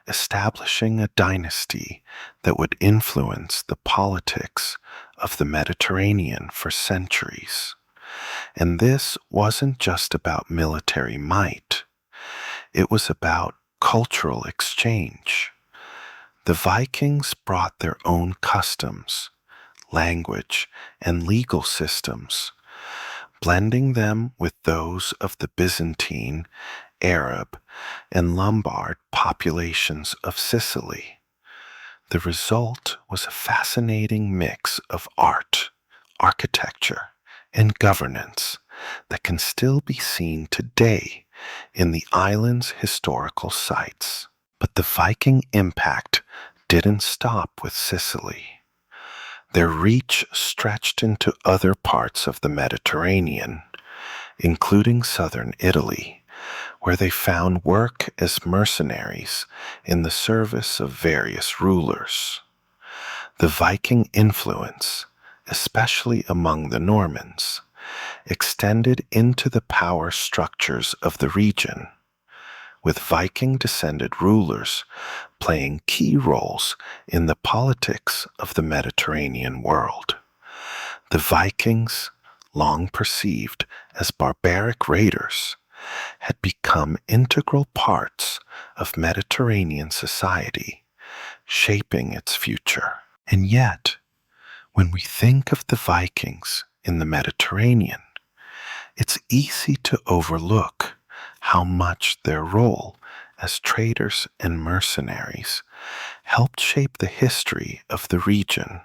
establishing a dynasty that would influence the politics of the Mediterranean for centuries. And this wasn't just about military might. It was about cultural exchange. The Vikings brought their own customs, language, and legal systems, blending them with those of the Byzantine, Arab, and Lombard populations of Sicily. The result was a fascinating mix of art, architecture, and governance that can still be seen today in the island's historical sites. But the Viking impact didn't stop with Sicily. Their reach stretched into other parts of the Mediterranean, including southern Italy, where they found work as mercenaries in the service of various rulers. The Viking influence, especially among the Normans, extended into the power structures of the region, with Viking-descended rulers playing key roles in the politics of the Mediterranean world. The Vikings, long perceived as barbaric raiders, had become integral parts of Mediterranean society, shaping its future. And yet, when we think of the Vikings in the Mediterranean, it's easy to overlook how much their role as traders and mercenaries helped shape the history of the region.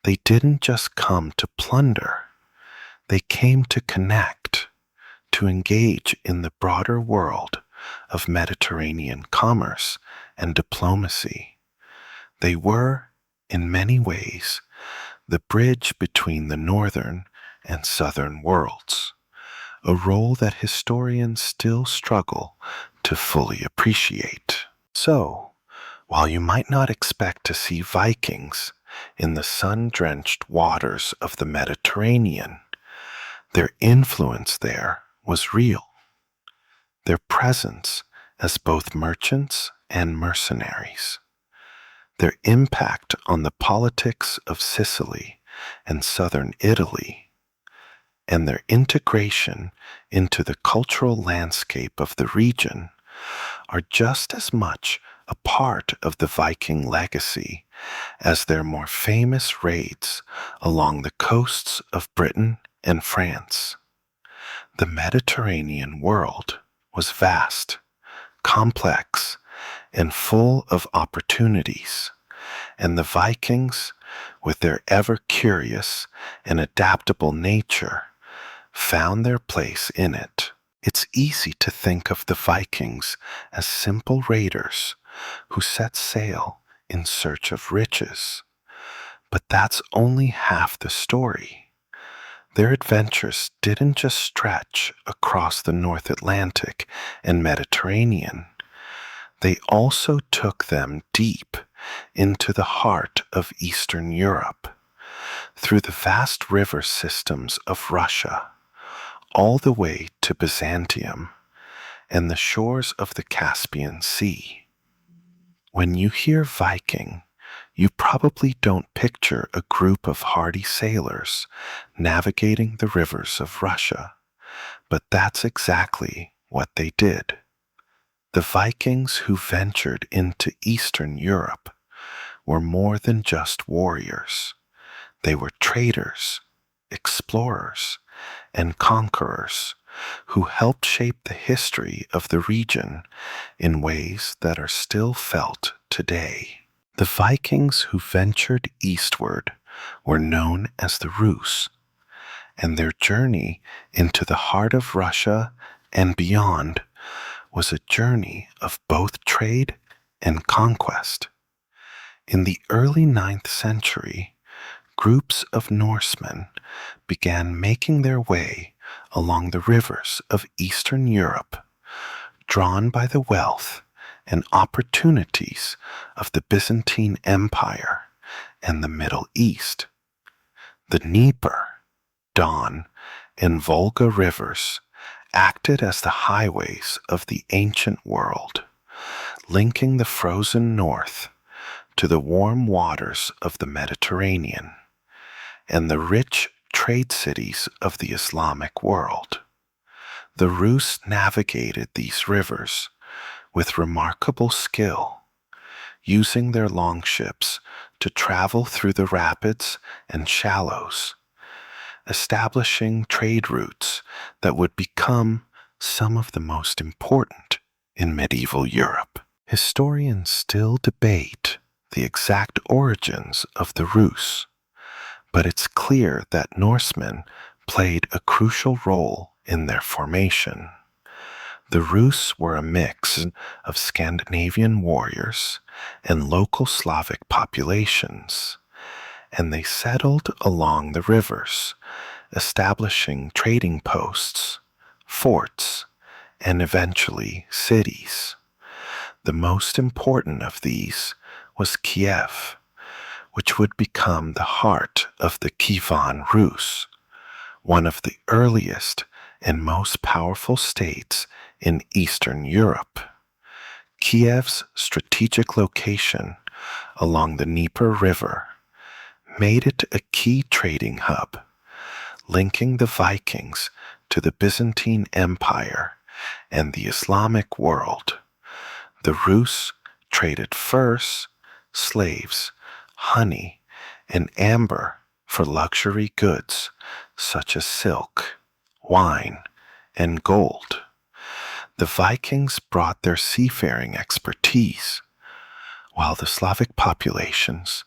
They didn't just come to plunder, they came to connect, to engage in the broader world of Mediterranean commerce and diplomacy. They were, in many ways, the bridge between the northern and southern worlds, a role that historians still struggle to fully appreciate. So, while you might not expect to see Vikings in the sun-drenched waters of the Mediterranean, their influence there was real. Their presence as both merchants and mercenaries, their impact on the politics of Sicily and southern Italy, and their integration into the cultural landscape of the region are just as much a part of the Viking legacy as their more famous raids along the coasts of Britain and France. The Mediterranean world was vast, complex, and full of opportunities, and the Vikings, with their ever-curious and adaptable nature, found their place in it. It's easy to think of the Vikings as simple raiders who set sail in search of riches, but that's only half the story. Their adventures didn't just stretch across the North Atlantic and Mediterranean. They also took them deep into the heart of Eastern Europe, through the vast river systems of Russia, all the way to Byzantium and the shores of the Caspian Sea. When you hear Viking, you probably don't picture a group of hardy sailors navigating the rivers of Russia, but that's exactly what they did. The Vikings who ventured into Eastern Europe were more than just warriors. They were traders, explorers, and conquerors who helped shape the history of the region in ways that are still felt today. The Vikings who ventured eastward were known as the Rus, and their journey into the heart of Russia and beyond was a journey of both trade and conquest. In the early 9th century, groups of Norsemen began making their way along the rivers of Eastern Europe, drawn by the wealth and opportunities of the Byzantine Empire and the Middle East. The Dnieper, Don, and Volga rivers acted as the highways of the ancient world, linking the frozen north to the warm waters of the Mediterranean and the rich trade cities of the Islamic world. The Rus navigated these rivers with remarkable skill, using their longships to travel through the rapids and shallows, establishing trade routes that would become some of the most important in medieval Europe. Historians still debate the exact origins of the Rus, but it's clear that Norsemen played a crucial role in their formation. The Rus were a mix of Scandinavian warriors and local Slavic populations, and they settled along the rivers, establishing trading posts, forts, and eventually cities. The most important of these was Kiev, which would become the heart of the Kievan Rus, one of the earliest and most powerful states in Eastern Europe. Kiev's strategic location along the Dnieper River made it a key trading hub, linking the Vikings to the Byzantine Empire and the Islamic world. The Rus traded furs, slaves, honey, and amber for luxury goods such as silk, wine, and gold. The Vikings brought their seafaring expertise, while the Slavic populations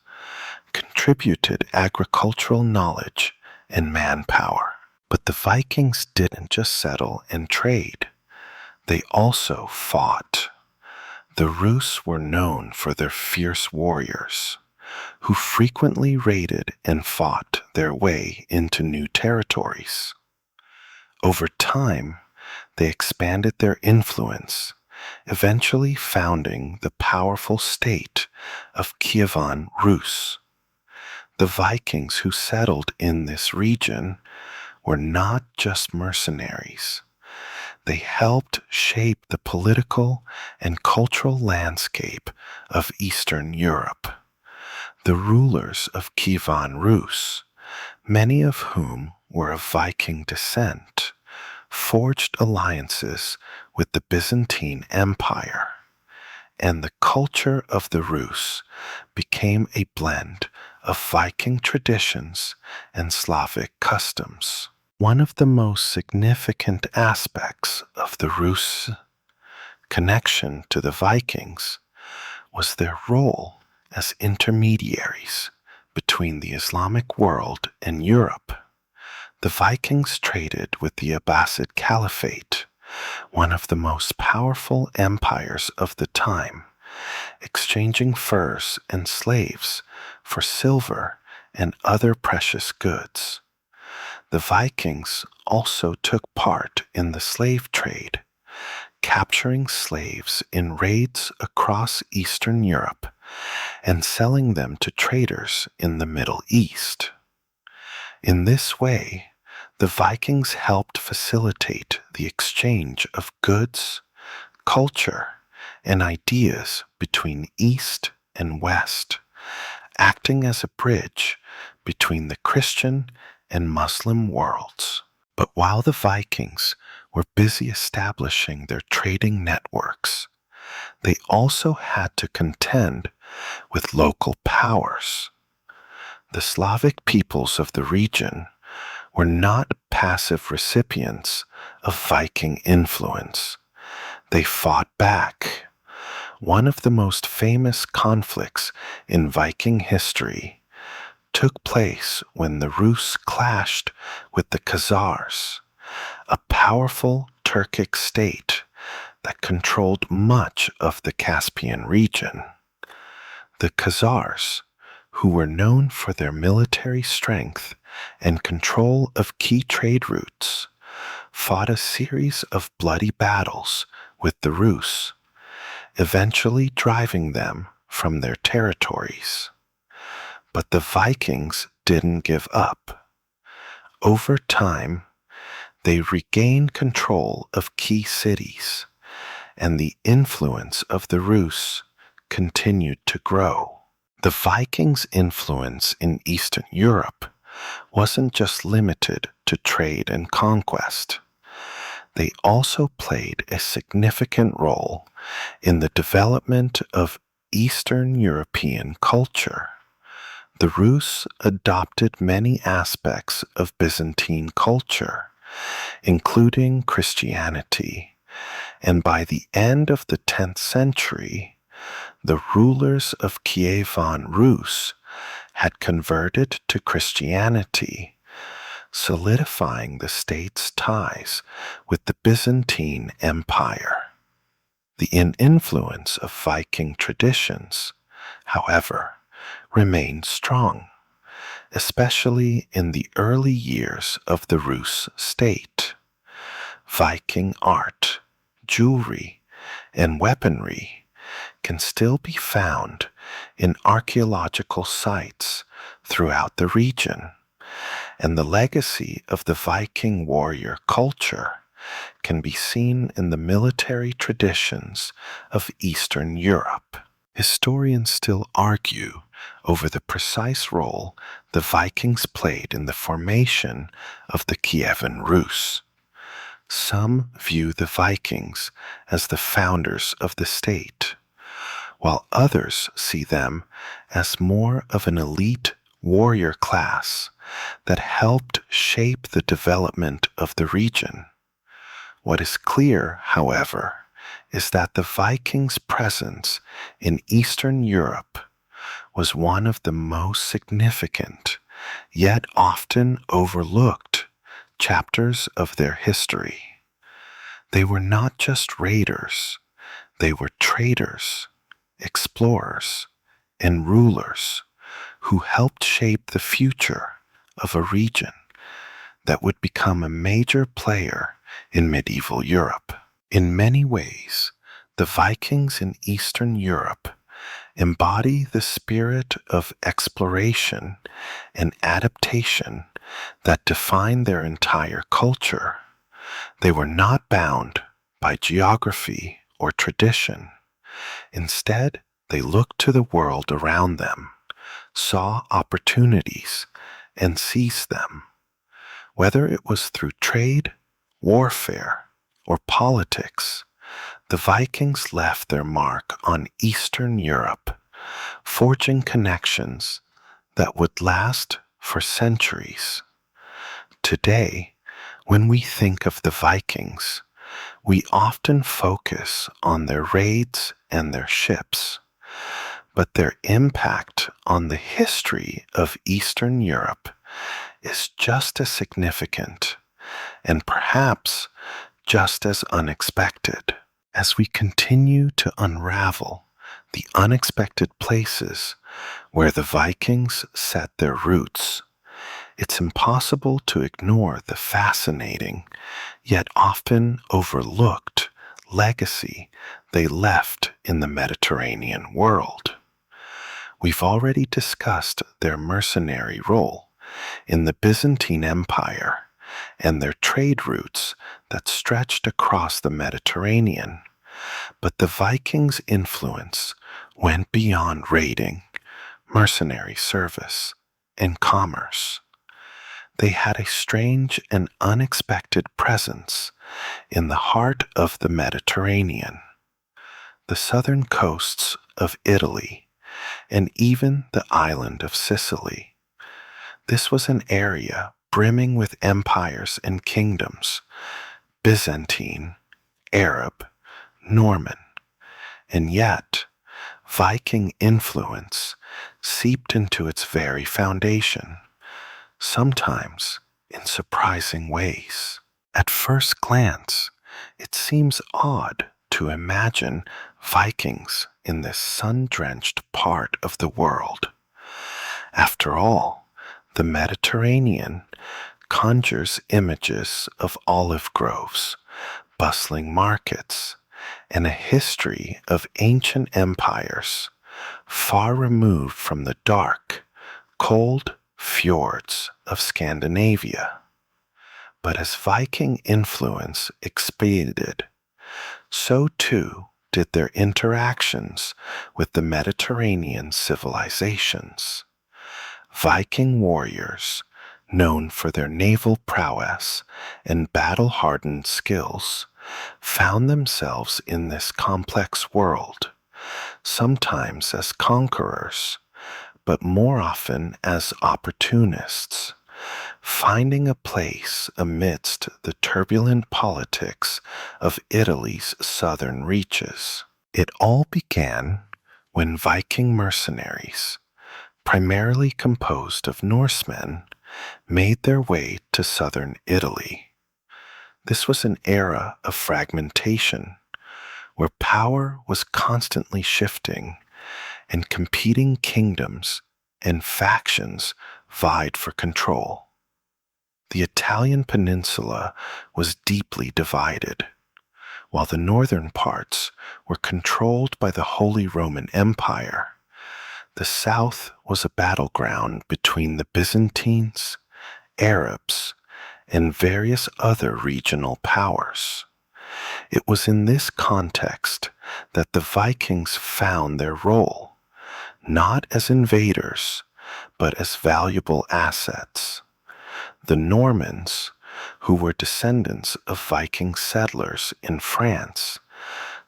contributed agricultural knowledge and manpower. But the Vikings didn't just settle and trade, they also fought. The Rus were known for their fierce warriors, who frequently raided and fought their way into new territories. Over time, they expanded their influence, eventually founding the powerful state of Kievan Rus. The Vikings who settled in this region were not just mercenaries. They helped shape the political and cultural landscape of Eastern Europe. The rulers of Kievan Rus, many of whom were of Viking descent, forged alliances with the Byzantine Empire, and the culture of the Rus became a blend of Viking traditions and Slavic customs. One of the most significant aspects of the Rus' connection to the Vikings was their role as intermediaries between the Islamic world and Europe. The Vikings traded with the Abbasid Caliphate, one of the most powerful empires of the time, exchanging furs and slaves for silver and other precious goods. The Vikings also took part in the slave trade, capturing slaves in raids across Eastern Europe and selling them to traders in the Middle East. In this way, the Vikings helped facilitate the exchange of goods, culture, and ideas between East and West, acting as a bridge between the Christian and Muslim worlds. But while the Vikings were busy establishing their trading networks, they also had to contend with local powers. The Slavic peoples of the region were not passive recipients of Viking influence. They fought back. One of the most famous conflicts in Viking history took place when the Rus clashed with the Khazars, a powerful Turkic state that controlled much of the Caspian region. The Khazars, who were known for their military strength and control of key trade routes, fought a series of bloody battles with the Rus, eventually driving them from their territories. But the Vikings didn't give up. Over time, they regained control of key cities, and the influence of the Rus continued to grow. The Vikings' influence in Eastern Europe wasn't just limited to trade and conquest. They also played a significant role in the development of Eastern European culture. The Rus adopted many aspects of Byzantine culture, including Christianity, and by the end of the 10th century, the rulers of Kievan Rus had converted to Christianity, solidifying the state's ties with the Byzantine Empire. The influence of Viking traditions, however, remained strong. especially in the early years of the Rus state. Viking art, jewelry, and weaponry can still be found in archaeological sites throughout the region, and the legacy of the Viking warrior culture can be seen in the military traditions of Eastern Europe. Historians still argue over the precise role the Vikings played in the formation of the Kievan Rus. Some view the Vikings as the founders of the state, while others see them as more of an elite warrior class that helped shape the development of the region. What is clear, however, is that the Vikings' presence in Eastern Europe was one of the most significant, yet often overlooked, chapters of their history. They were not just raiders, they were traders, explorers, and rulers who helped shape the future of a region that would become a major player in medieval Europe. In many ways, the Vikings in Eastern Europe embody the spirit of exploration and adaptation that defined their entire culture. They were not bound by geography or tradition. Instead, they looked to the world around them, saw opportunities, and seized them. Whether it was through trade, warfare, or politics, the Vikings left their mark on Eastern Europe, forging connections that would last for centuries. Today, when we think of the Vikings, we often focus on their raids and their ships, but their impact on the history of Eastern Europe is just as significant and perhaps just as unexpected. As we continue to unravel the unexpected places where the Vikings set their roots, it's impossible to ignore the fascinating, yet often overlooked, legacy they left in the Mediterranean world. We've already discussed their mercenary role in the Byzantine Empire and their trade routes that stretched across the Mediterranean, but the Vikings' influence went beyond raiding, mercenary service, and commerce. They had a strange and unexpected presence in the heart of the Mediterranean, the southern coasts of Italy, and even the island of Sicily. This was an area brimming with empires and kingdoms, Byzantine, Arab, Norman, and yet Viking influence seeped into its very foundation, sometimes in surprising ways. At first glance, it seems odd to imagine Vikings in this sun-drenched part of the world. After all, the Mediterranean conjures images of olive groves, bustling markets, and a history of ancient empires far removed from the dark, cold fjords of Scandinavia. But as Viking influence expanded, so too did their interactions with the Mediterranean civilizations. Viking warriors, known for their naval prowess and battle-hardened skills, found themselves in this complex world, sometimes as conquerors, but more often as opportunists, finding a place amidst the turbulent politics of Italy's southern reaches. It all began when Viking mercenaries, primarily composed of Norsemen, made their way to southern Italy. This was an era of fragmentation, where power was constantly shifting and competing kingdoms and factions vied for control. The Italian peninsula was deeply divided, while the northern parts were controlled by the Holy Roman Empire. The south was a battleground between the Byzantines, Arabs, and various other regional powers. It was in this context that the Vikings found their role, not as invaders, but as valuable assets. The Normans, who were descendants of Viking settlers in France,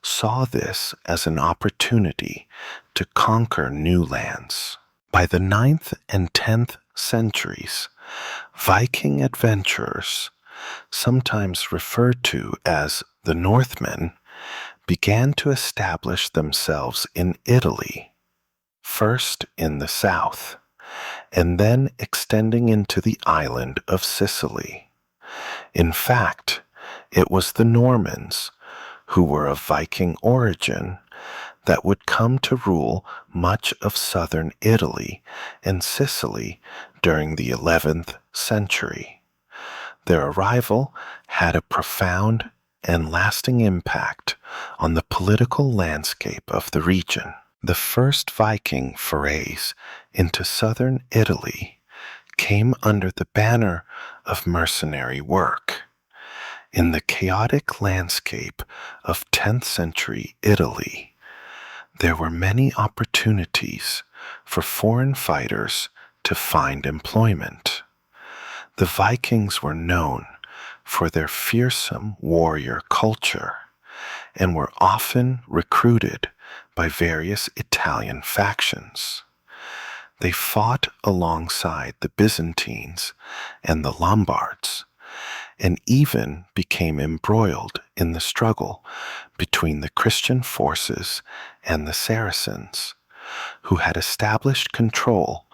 saw this as an opportunity to conquer new lands. By the 9th and 10th centuries, Viking adventurers, sometimes referred to as the Northmen, began to establish themselves in Italy, first in the south, and then extending into the island of Sicily. In fact, it was the Normans, who were of Viking origin, that would come to rule much of southern Italy and Sicily during the 11th century. Their arrival had a profound and lasting impact on the political landscape of the region. The first Viking forays into southern Italy came under the banner of mercenary work. In the chaotic landscape of 10th century Italy, there were many opportunities for foreign fighters to find employment. The Vikings were known for their fearsome warrior culture and were often recruited by various Italian factions. They fought alongside the Byzantines and the Lombards, and even became embroiled in the struggle between the Christian forces and the Saracens, who had established control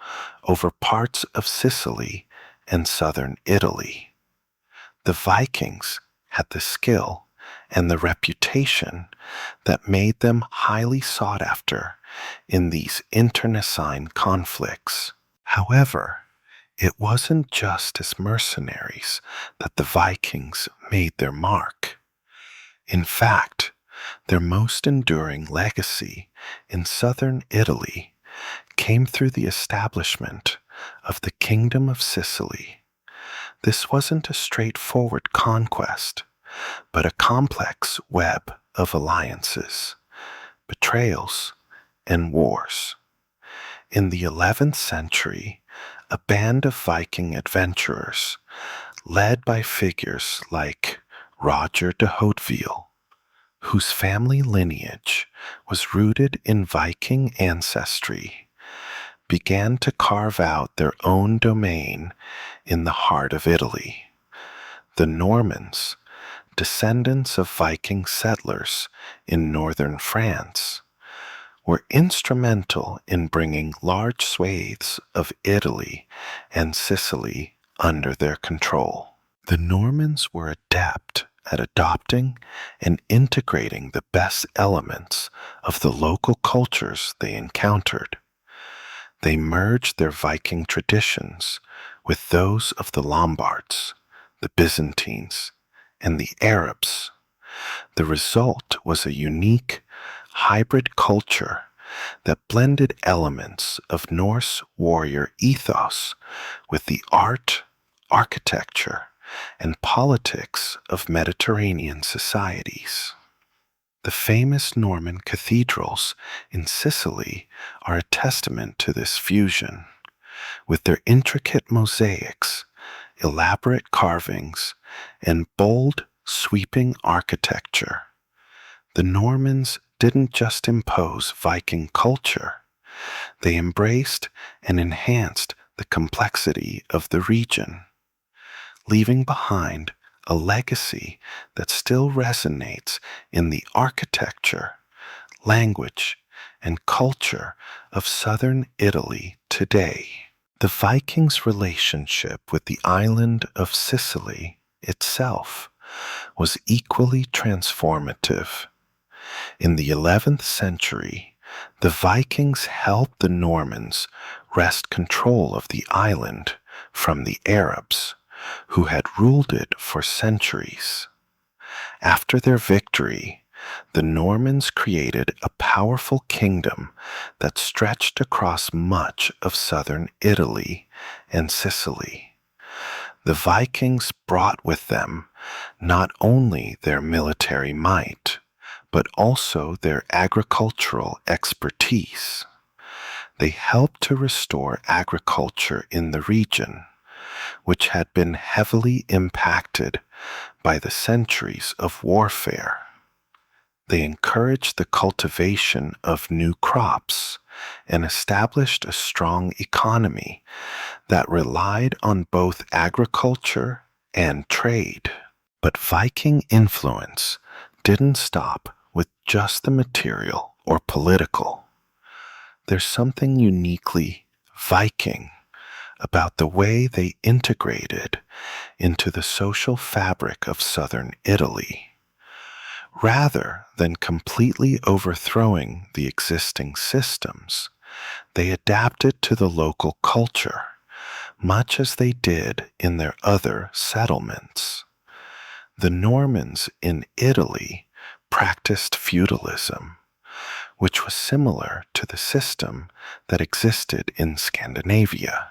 over parts of Sicily and southern Italy. The Vikings had the skill and the reputation that made them highly sought after in these internecine conflicts. However, it wasn't just as mercenaries that the Vikings made their mark. In fact, their most enduring legacy in southern Italy came through the establishment of the Kingdom of Sicily. This wasn't a straightforward conquest, but a complex web of alliances, betrayals, and wars. In the 11th century, a band of Viking adventurers, led by figures like Roger de Hauteville, whose family lineage was rooted in Viking ancestry, began to carve out their own domain in the heart of Italy. The Normans, descendants of Viking settlers in northern France, were instrumental in bringing large swathes of Italy and Sicily under their control. The Normans were adept at adopting and integrating the best elements of the local cultures they encountered. They merged their Viking traditions with those of the Lombards, the Byzantines, and the Arabs. The result was a unique, hybrid culture that blended elements of Norse warrior ethos with the art, architecture, and politics of Mediterranean societies. The famous Norman cathedrals in Sicily are a testament to this fusion, with their intricate mosaics, elaborate carvings, and bold, sweeping architecture. The Normans didn't just impose Viking culture, they embraced and enhanced the complexity of the region, leaving behind a legacy that still resonates in the architecture, language, and culture of southern Italy today. The Vikings' relationship with the island of Sicily itself was equally transformative. In the 11th century, The Vikings helped the Normans wrest control of the island from the Arabs, who had ruled it for centuries. After their victory, the Normans created a powerful kingdom that stretched across much of southern Italy and Sicily. The Vikings brought with them not only their military might, but also their agricultural expertise. They helped to restore agriculture in the region, which had been heavily impacted by the centuries of warfare. They encouraged the cultivation of new crops and established a strong economy that relied on both agriculture and trade. But Viking influence didn't stop with just the material or political. There's something uniquely Viking about the way they integrated into the social fabric of southern Italy. Rather than completely overthrowing the existing systems, they adapted to the local culture, much as they did in their other settlements. The Normans in Italy practiced feudalism, which was similar to the system that existed in Scandinavia,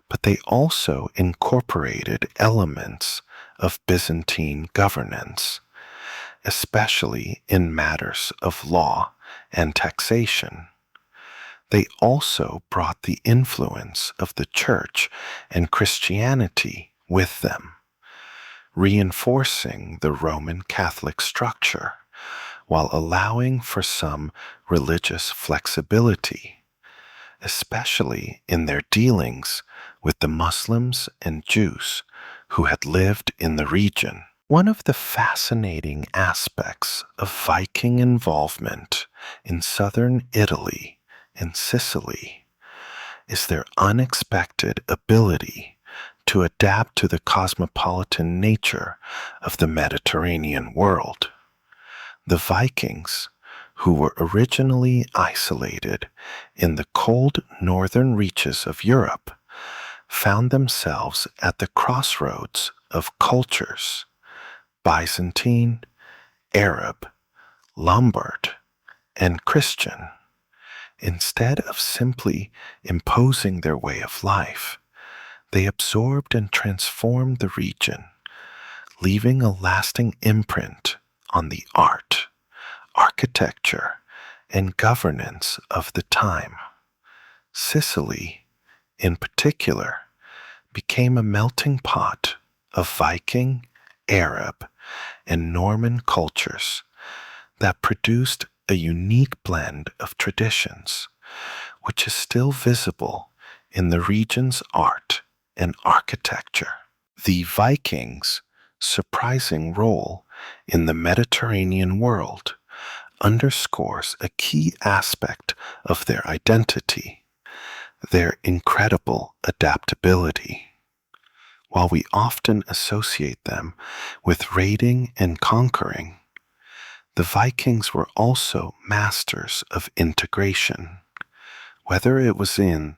but they also incorporated elements of Byzantine governance, especially in matters of law and taxation. They also brought the influence of the Church and Christianity with them, reinforcing the Roman Catholic structure while allowing for some religious flexibility, especially in their dealings with the Muslims and Jews who had lived in the region. One of the fascinating aspects of Viking involvement in southern Italy and Sicily is their unexpected ability to adapt to the cosmopolitan nature of the Mediterranean world. The Vikings, who were originally isolated in the cold northern reaches of Europe, found themselves at the crossroads of cultures: Byzantine, Arab, Lombard, and Christian. Instead of simply imposing their way of life, they absorbed and transformed the region, leaving a lasting imprint on the art, architecture, and governance of the time. Sicily, in particular, became a melting pot of Viking, Arab, and Norman cultures that produced a unique blend of traditions, which is still visible in the region's art and architecture. The Vikings' surprising role in the Mediterranean world underscores a key aspect of their identity: their incredible adaptability. While we often associate them with raiding and conquering, the Vikings were also masters of integration. Whether it was in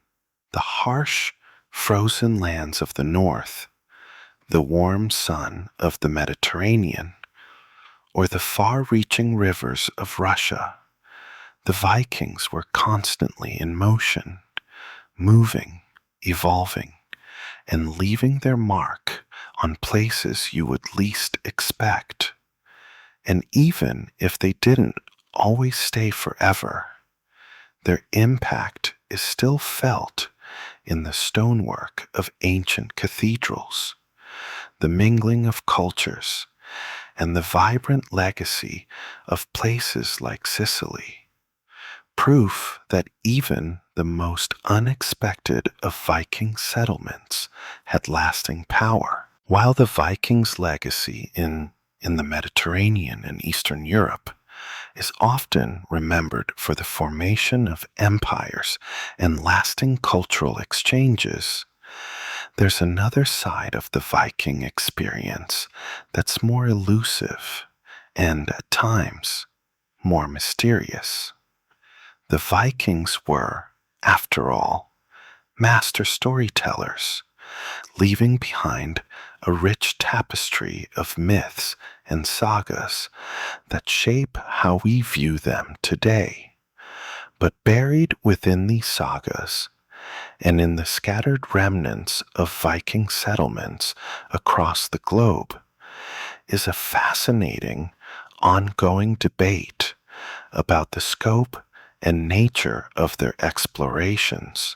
the harsh, frozen lands of the north, the warm sun of the Mediterranean, or the far-reaching rivers of Russia, the Vikings were constantly in motion, moving, evolving, and leaving their mark on places you would least expect. And even if they didn't always stay forever, their impact is still felt in the stonework of ancient cathedrals, the mingling of cultures, and the vibrant legacy of places like Sicily. Proof that even the most unexpected of Viking settlements had lasting power. While the Vikings' legacy in the Mediterranean and Eastern Europe is often remembered for the formation of empires and lasting cultural exchanges, there's another side of the Viking experience that's more elusive and, at times, more mysterious. The Vikings were, after all, master storytellers, leaving behind a rich tapestry of myths and sagas that shape how we view them today. But buried within these sagas, and in the scattered remnants of Viking settlements across the globe, is a fascinating, ongoing debate about the scope and nature of their explorations.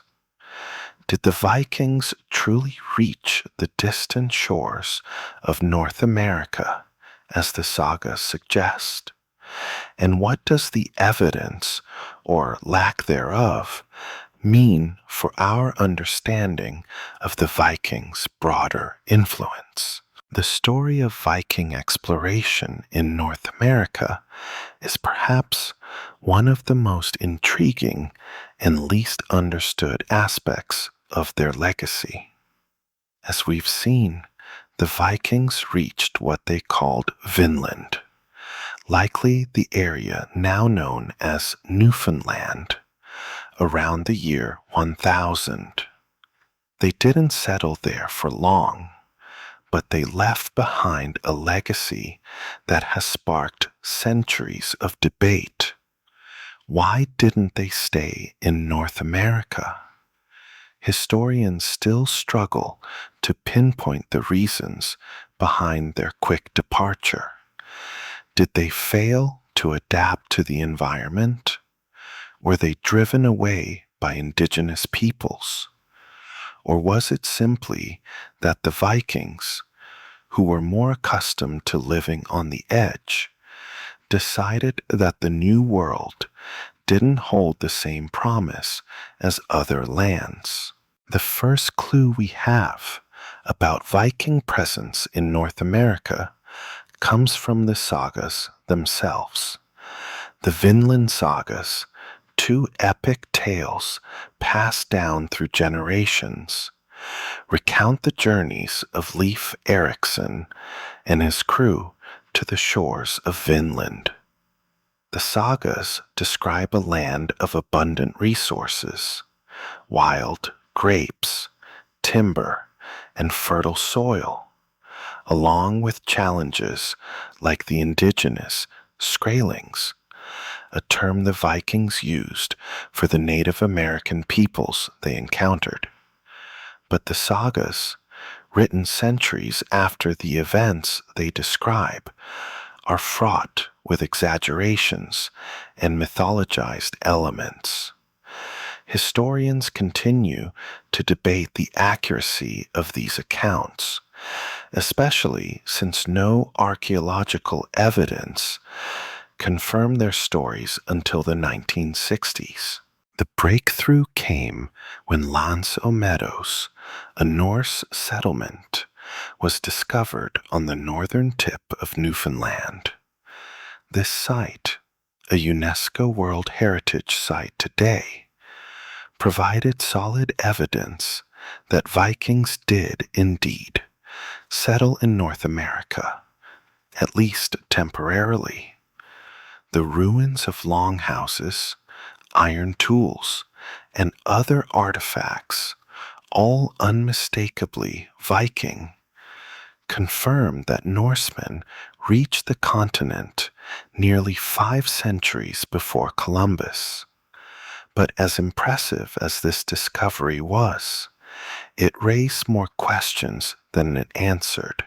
Did the Vikings truly reach the distant shores of North America, as the sagas suggest? And what does the evidence, or lack thereof, mean for our understanding of the Vikings' broader influence? The story of Viking exploration in North America is perhaps one of the most intriguing and least understood aspects of their legacy. As we've seen, the Vikings reached what they called Vinland, likely the area now known as Newfoundland, around the year 1000. They didn't settle there for long, but they left behind a legacy that has sparked centuries of debate. Why didn't they stay in North America? Historians still struggle to pinpoint the reasons behind their quick departure. Did they fail to adapt to the environment? Were they driven away by indigenous peoples? Or was it simply that the Vikings, who were more accustomed to living on the edge, decided that the New World didn't hold the same promise as other lands? The first clue we have about Viking presence in North America comes from the sagas themselves. The Vinland sagas, two epic tales passed down through generations, recount the journeys of Leif Erikson and his crew to the shores of Vinland. The sagas describe a land of abundant resources, wild grapes, timber, and fertile soil, along with challenges like the indigenous Skrælings, a term the Vikings used for the Native American peoples they encountered. But the sagas, written centuries after the events they describe, are fraught with exaggerations and mythologized elements. Historians continue to debate the accuracy of these accounts, especially since no archaeological evidence confirmed their stories until the 1960s. The breakthrough came when Lans o Meadows, a Norse settlement, was discovered on the northern tip of Newfoundland. This site, a UNESCO World Heritage Site today, provided solid evidence that Vikings did indeed settle in North America, at least temporarily. The ruins of longhouses, iron tools, and other artifacts, all unmistakably Viking, confirm that Norsemen reached the continent nearly 5 centuries before Columbus. But as impressive as this discovery was, it raised more questions than it answered.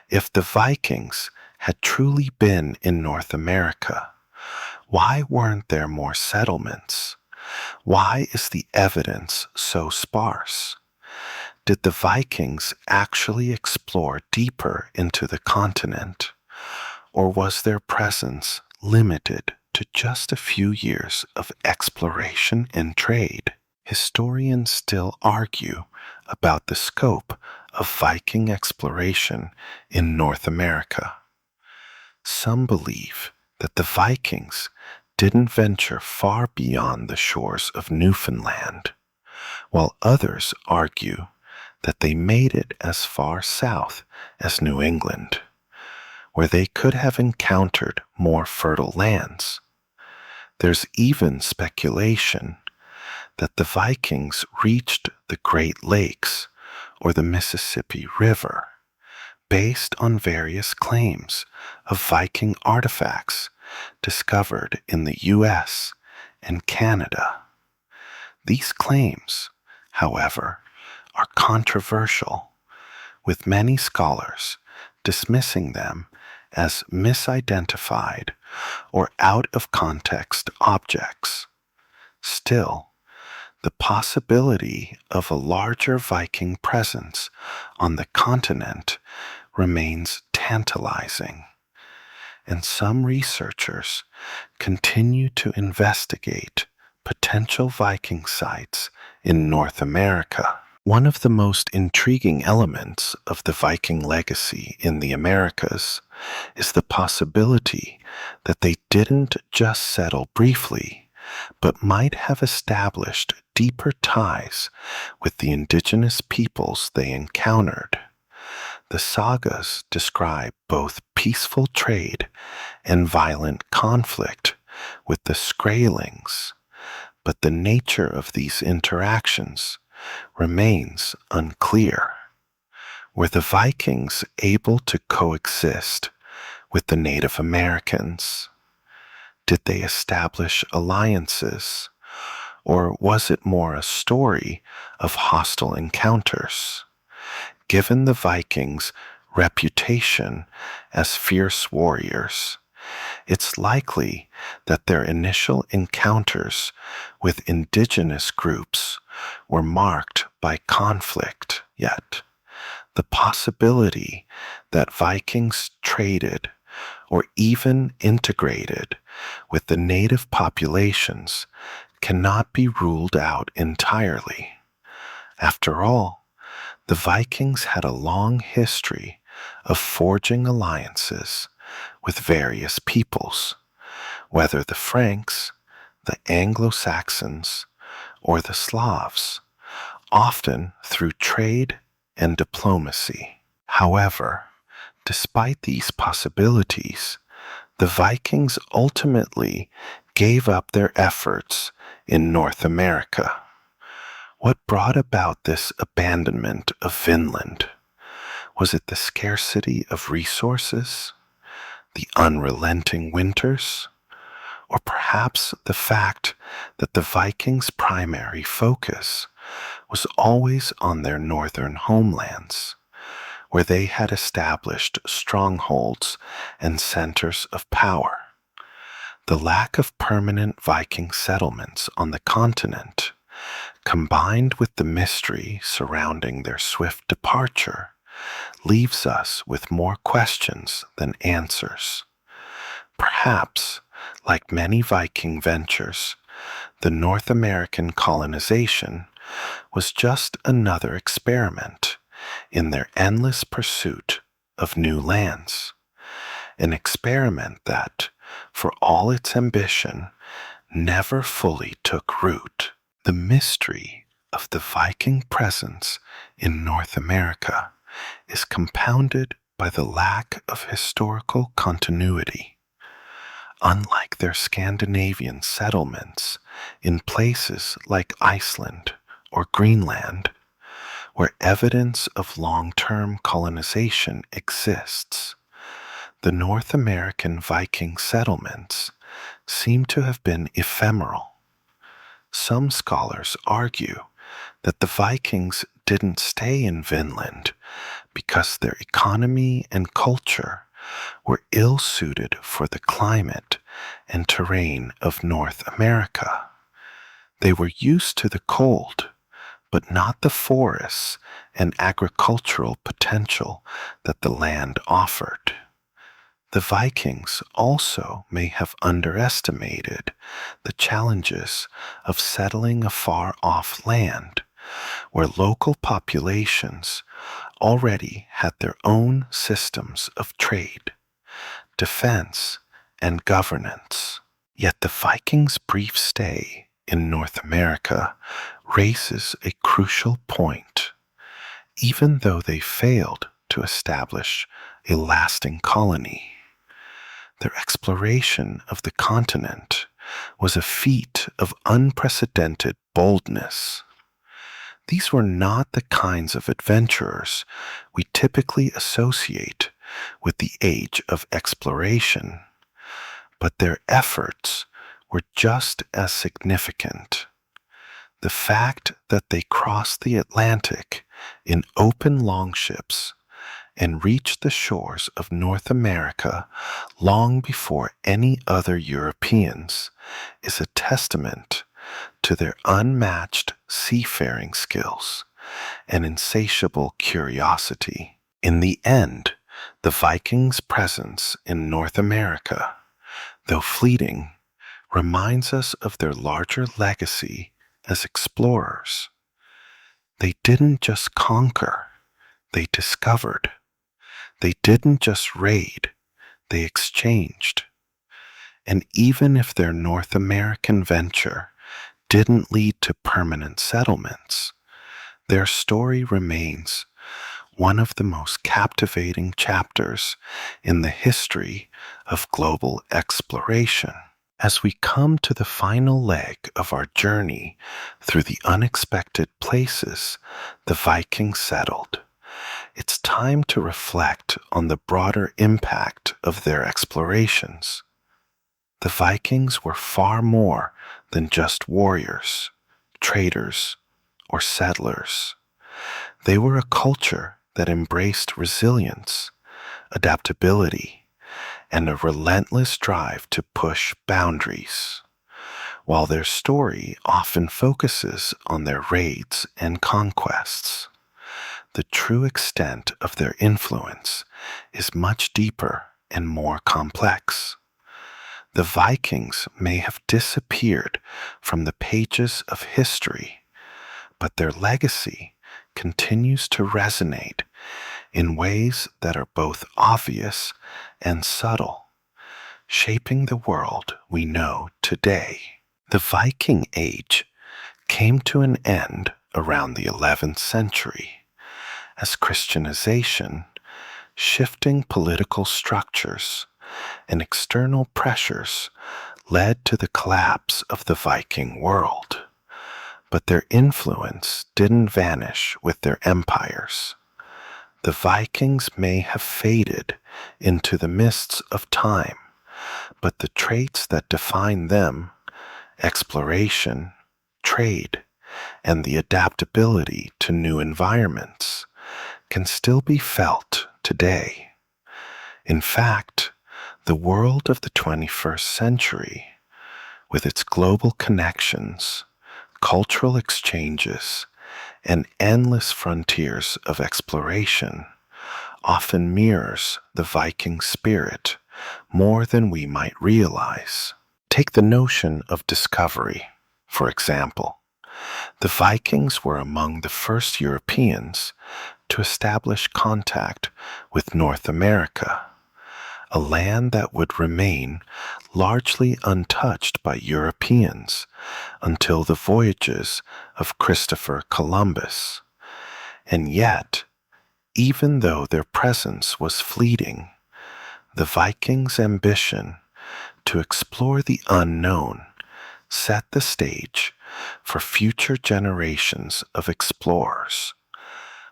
If the Vikings had truly been in North America, why weren't there more settlements? Why is the evidence so sparse? Did the Vikings actually explore deeper into the continent, or was their presence limited to just a few years of exploration and trade? Historians still argue about the scope of Viking exploration in North America. Some believe that the Vikings didn't venture far beyond the shores of Newfoundland, while others argue that they made it as far south as New England, where they could have encountered more fertile lands. There's even speculation that the Vikings reached the Great Lakes or the Mississippi River based on various claims of Viking artifacts discovered in the US and Canada. These claims, however, are controversial, with many scholars dismissing them as misidentified or out of context objects. Still, the possibility of a larger Viking presence on the continent remains tantalizing, and some researchers continue to investigate potential Viking sites in North America. One of the most intriguing elements of the Viking legacy in the Americas is the possibility that they didn't just settle briefly, but might have established deeper ties with the indigenous peoples they encountered. The sagas describe both peaceful trade and violent conflict with the Skraelings, but the nature of these interactions remains unclear. Were the Vikings able to coexist with the Native Americans? Did they establish alliances, or was it more a story of hostile encounters? Given the Vikings' reputation as fierce warriors, it's likely that their initial encounters with indigenous groups were marked by conflict. Yet, the possibility that Vikings traded or even integrated with the native populations cannot be ruled out entirely. After all, the Vikings had a long history of forging alliances with various peoples, whether the Franks, the Anglo-Saxons, or the Slavs, often through trade and diplomacy. However, despite these possibilities, the Vikings ultimately gave up their efforts in North America. What brought about this abandonment of Vinland? Was it the scarcity of resources, the unrelenting winters, or perhaps the fact that the Vikings' primary focus was always on their northern homelands, where they had established strongholds and centers of power? The lack of permanent Viking settlements on the continent, combined with the mystery surrounding their swift departure, leaves us with more questions than answers. Perhaps, like many Viking ventures, the North American colonization was just another experiment in their endless pursuit of new lands. An experiment that, for all its ambition, never fully took root. The mystery of the Viking presence in North America is compounded by the lack of historical continuity. Unlike their Scandinavian settlements in places like Iceland or Greenland, where evidence of long-term colonization exists, the North American Viking settlements seem to have been ephemeral. Some scholars argue that the Vikings didn't stay in Vinland because their economy and culture were ill-suited for the climate and terrain of North America. They were used to the cold, but not the forests and agricultural potential that the land offered. The Vikings also may have underestimated the challenges of settling a far-off land where local populations already had their own systems of trade, defense, and governance. Yet the Vikings' brief stay in North America raises a crucial point. Even though they failed to establish a lasting colony, their exploration of the continent was a feat of unprecedented boldness. These were not the kinds of adventurers we typically associate with the age of exploration, but their efforts were just as significant. The fact that they crossed the Atlantic in open longships and reached the shores of North America long before any other Europeans is a testament to their unmatched seafaring skills and insatiable curiosity. In the end, the Vikings' presence in North America, though fleeting, reminds us of their larger legacy as explorers. They didn't just conquer, they discovered. They didn't just raid, they exchanged. And even if their North American venture didn't lead to permanent settlements, their story remains one of the most captivating chapters in the history of global exploration. As we come to the final leg of our journey through the unexpected places the Vikings settled, it's time to reflect on the broader impact of their explorations. The Vikings were far more than just warriors, traders, or settlers. They were a culture that embraced resilience, adaptability, and a relentless drive to push boundaries. While their story often focuses on their raids and conquests, the true extent of their influence is much deeper and more complex. The Vikings may have disappeared from the pages of history, but their legacy continues to resonate in ways that are both obvious and subtle, shaping the world we know today. The Viking Age came to an end around the 11th century as Christianization, shifting political structures, and external pressures led to the collapse of the Viking world. But their influence didn't vanish with their empires. The Vikings may have faded into the mists of time, but the traits that define them, exploration, trade, and the adaptability to new environments, can still be felt today. In fact, the world of the 21st century, with its global connections, cultural exchanges, and endless frontiers of exploration, often mirrors the Viking spirit more than we might realize. Take the notion of discovery, for example. The Vikings were among the first Europeans to establish contact with North America, a land that would remain largely untouched by Europeans until the voyages of Christopher Columbus. And yet, even though their presence was fleeting, the Vikings' ambition to explore the unknown set the stage for future generations of explorers.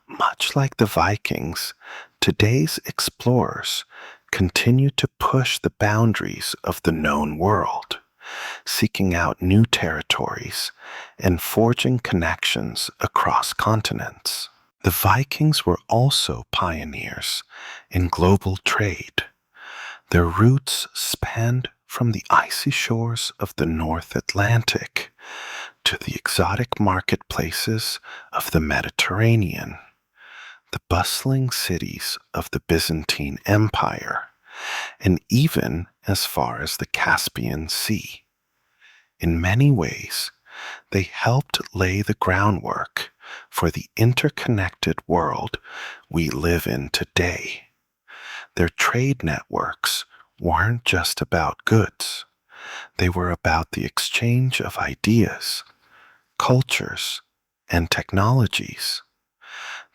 Much like the Vikings, today's explorers continue to push the boundaries of the known world, seeking out new territories and forging connections across continents. The Vikings were also pioneers in global trade. Their roots spanned from the icy shores of the North Atlantic to the exotic marketplaces of the Mediterranean, the bustling cities of the Byzantine Empire, and even as far as the Caspian Sea. In many ways, they helped lay the groundwork for the interconnected world we live in today. Their trade networks weren't just about goods. They were about the exchange of ideas, cultures, and technologies.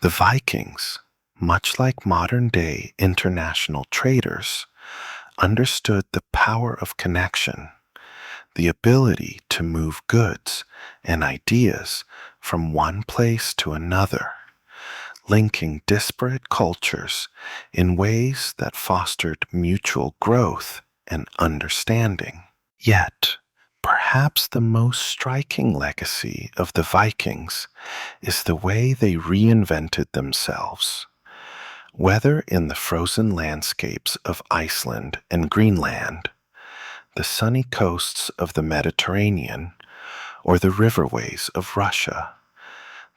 The Vikings, much like modern-day international traders, understood the power of connection. the ability to move goods and ideas from one place to another, linking disparate cultures in ways that fostered mutual growth and understanding. Yet, perhaps the most striking legacy of the Vikings is the way they reinvented themselves. Whether in the frozen landscapes of Iceland and Greenland, the sunny coasts of the Mediterranean, or the riverways of Russia,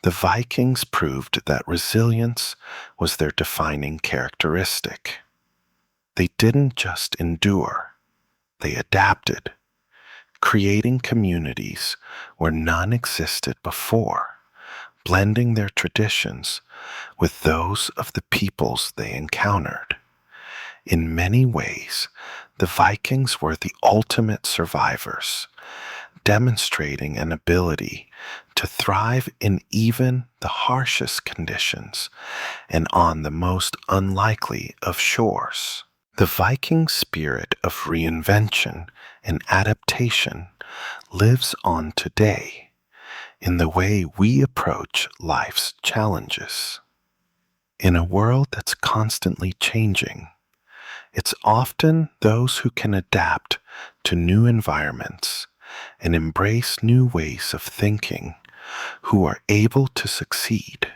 the Vikings proved that resilience was their defining characteristic. They didn't just endure, they adapted, creating communities where none existed before, blending their traditions with those of the peoples they encountered. In many ways, the Vikings were the ultimate survivors, demonstrating an ability to thrive in even the harshest conditions and on the most unlikely of shores. The Viking spirit of reinvention and adaptation lives on today in the way we approach life's challenges. In a world that's constantly changing, it's often those who can adapt to new environments and embrace new ways of thinking who are able to succeed.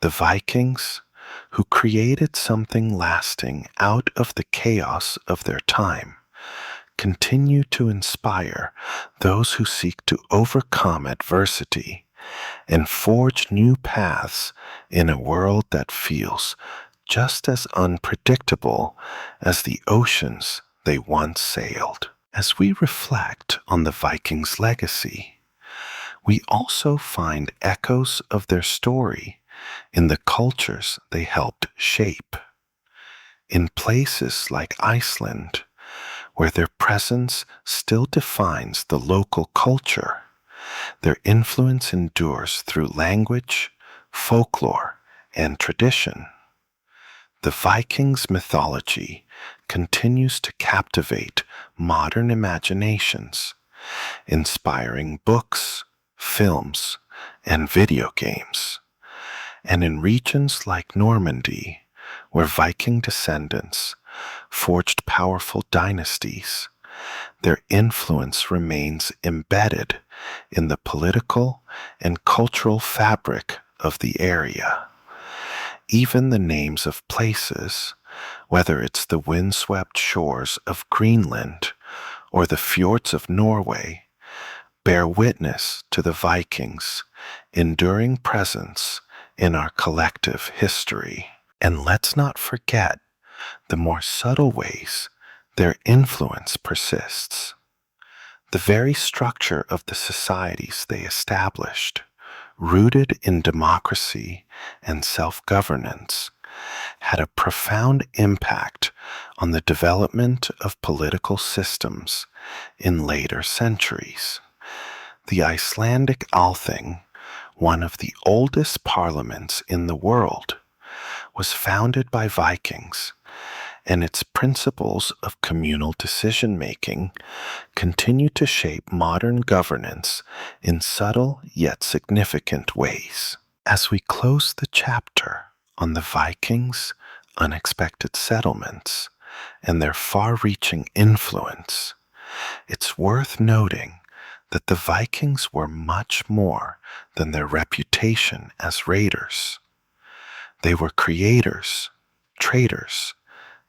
The Vikings, who created something lasting out of the chaos of their time, continue to inspire those who seek to overcome adversity and forge new paths in a world that feels just as unpredictable as the oceans they once sailed. As we reflect on the Vikings' legacy, we also find echoes of their story in the cultures they helped shape. In places like Iceland, where their presence still defines the local culture, their influence endures through language, folklore, and tradition. The Vikings' mythology continues to captivate modern imaginations, inspiring books, films, and video games. And in regions like Normandy, where Viking descendants forged powerful dynasties, their influence remains embedded in the political and cultural fabric of the area. Even the names of places, whether it's the windswept shores of Greenland or the fjords of Norway, bear witness to the Vikings' enduring presence in our collective history. And let's not forget the more subtle ways their influence persists. The very structure of the societies they established, rooted in democracy and self-governance, had a profound impact on the development of political systems in later centuries. The Icelandic Althing, one of the oldest parliaments in the world, was founded by Vikings, and its principles of communal decision-making continue to shape modern governance in subtle yet significant ways. As we close the chapter on the Vikings' unexpected settlements and their far-reaching influence, it's worth noting that the Vikings were much more than their reputation as raiders. They were creators, traders,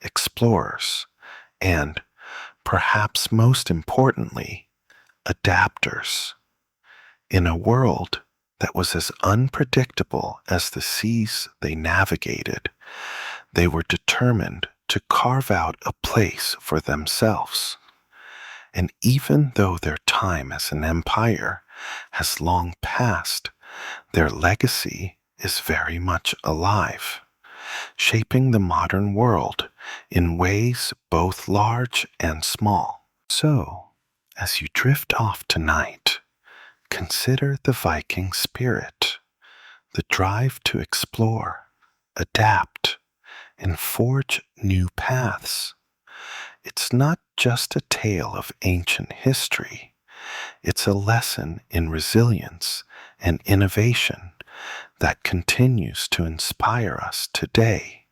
explorers, and, perhaps most importantly, adapters. In a world that was as unpredictable as the seas they navigated, they were determined to carve out a place for themselves. And even though their time as an empire has long passed, their legacy is very much alive, shaping the modern world in ways both large and small. So, as you drift off tonight, consider the Viking spirit, the drive to explore, adapt, and forge new paths. It's not just a tale of ancient history, it's a lesson in resilience and innovation that continues to inspire us today.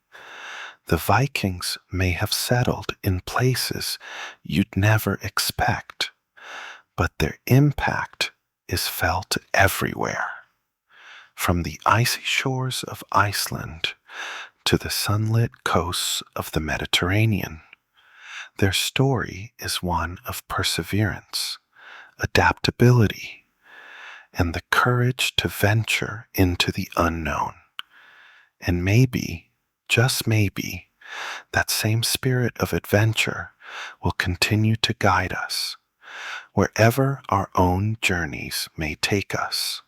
The Vikings may have settled in places you'd never expect, but their impact is felt everywhere. From the icy shores of Iceland to the sunlit coasts of the Mediterranean, their story is one of perseverance, adaptability, and the courage to venture into the unknown. And maybe, just maybe, that same spirit of adventure will continue to guide us wherever our own journeys may take us.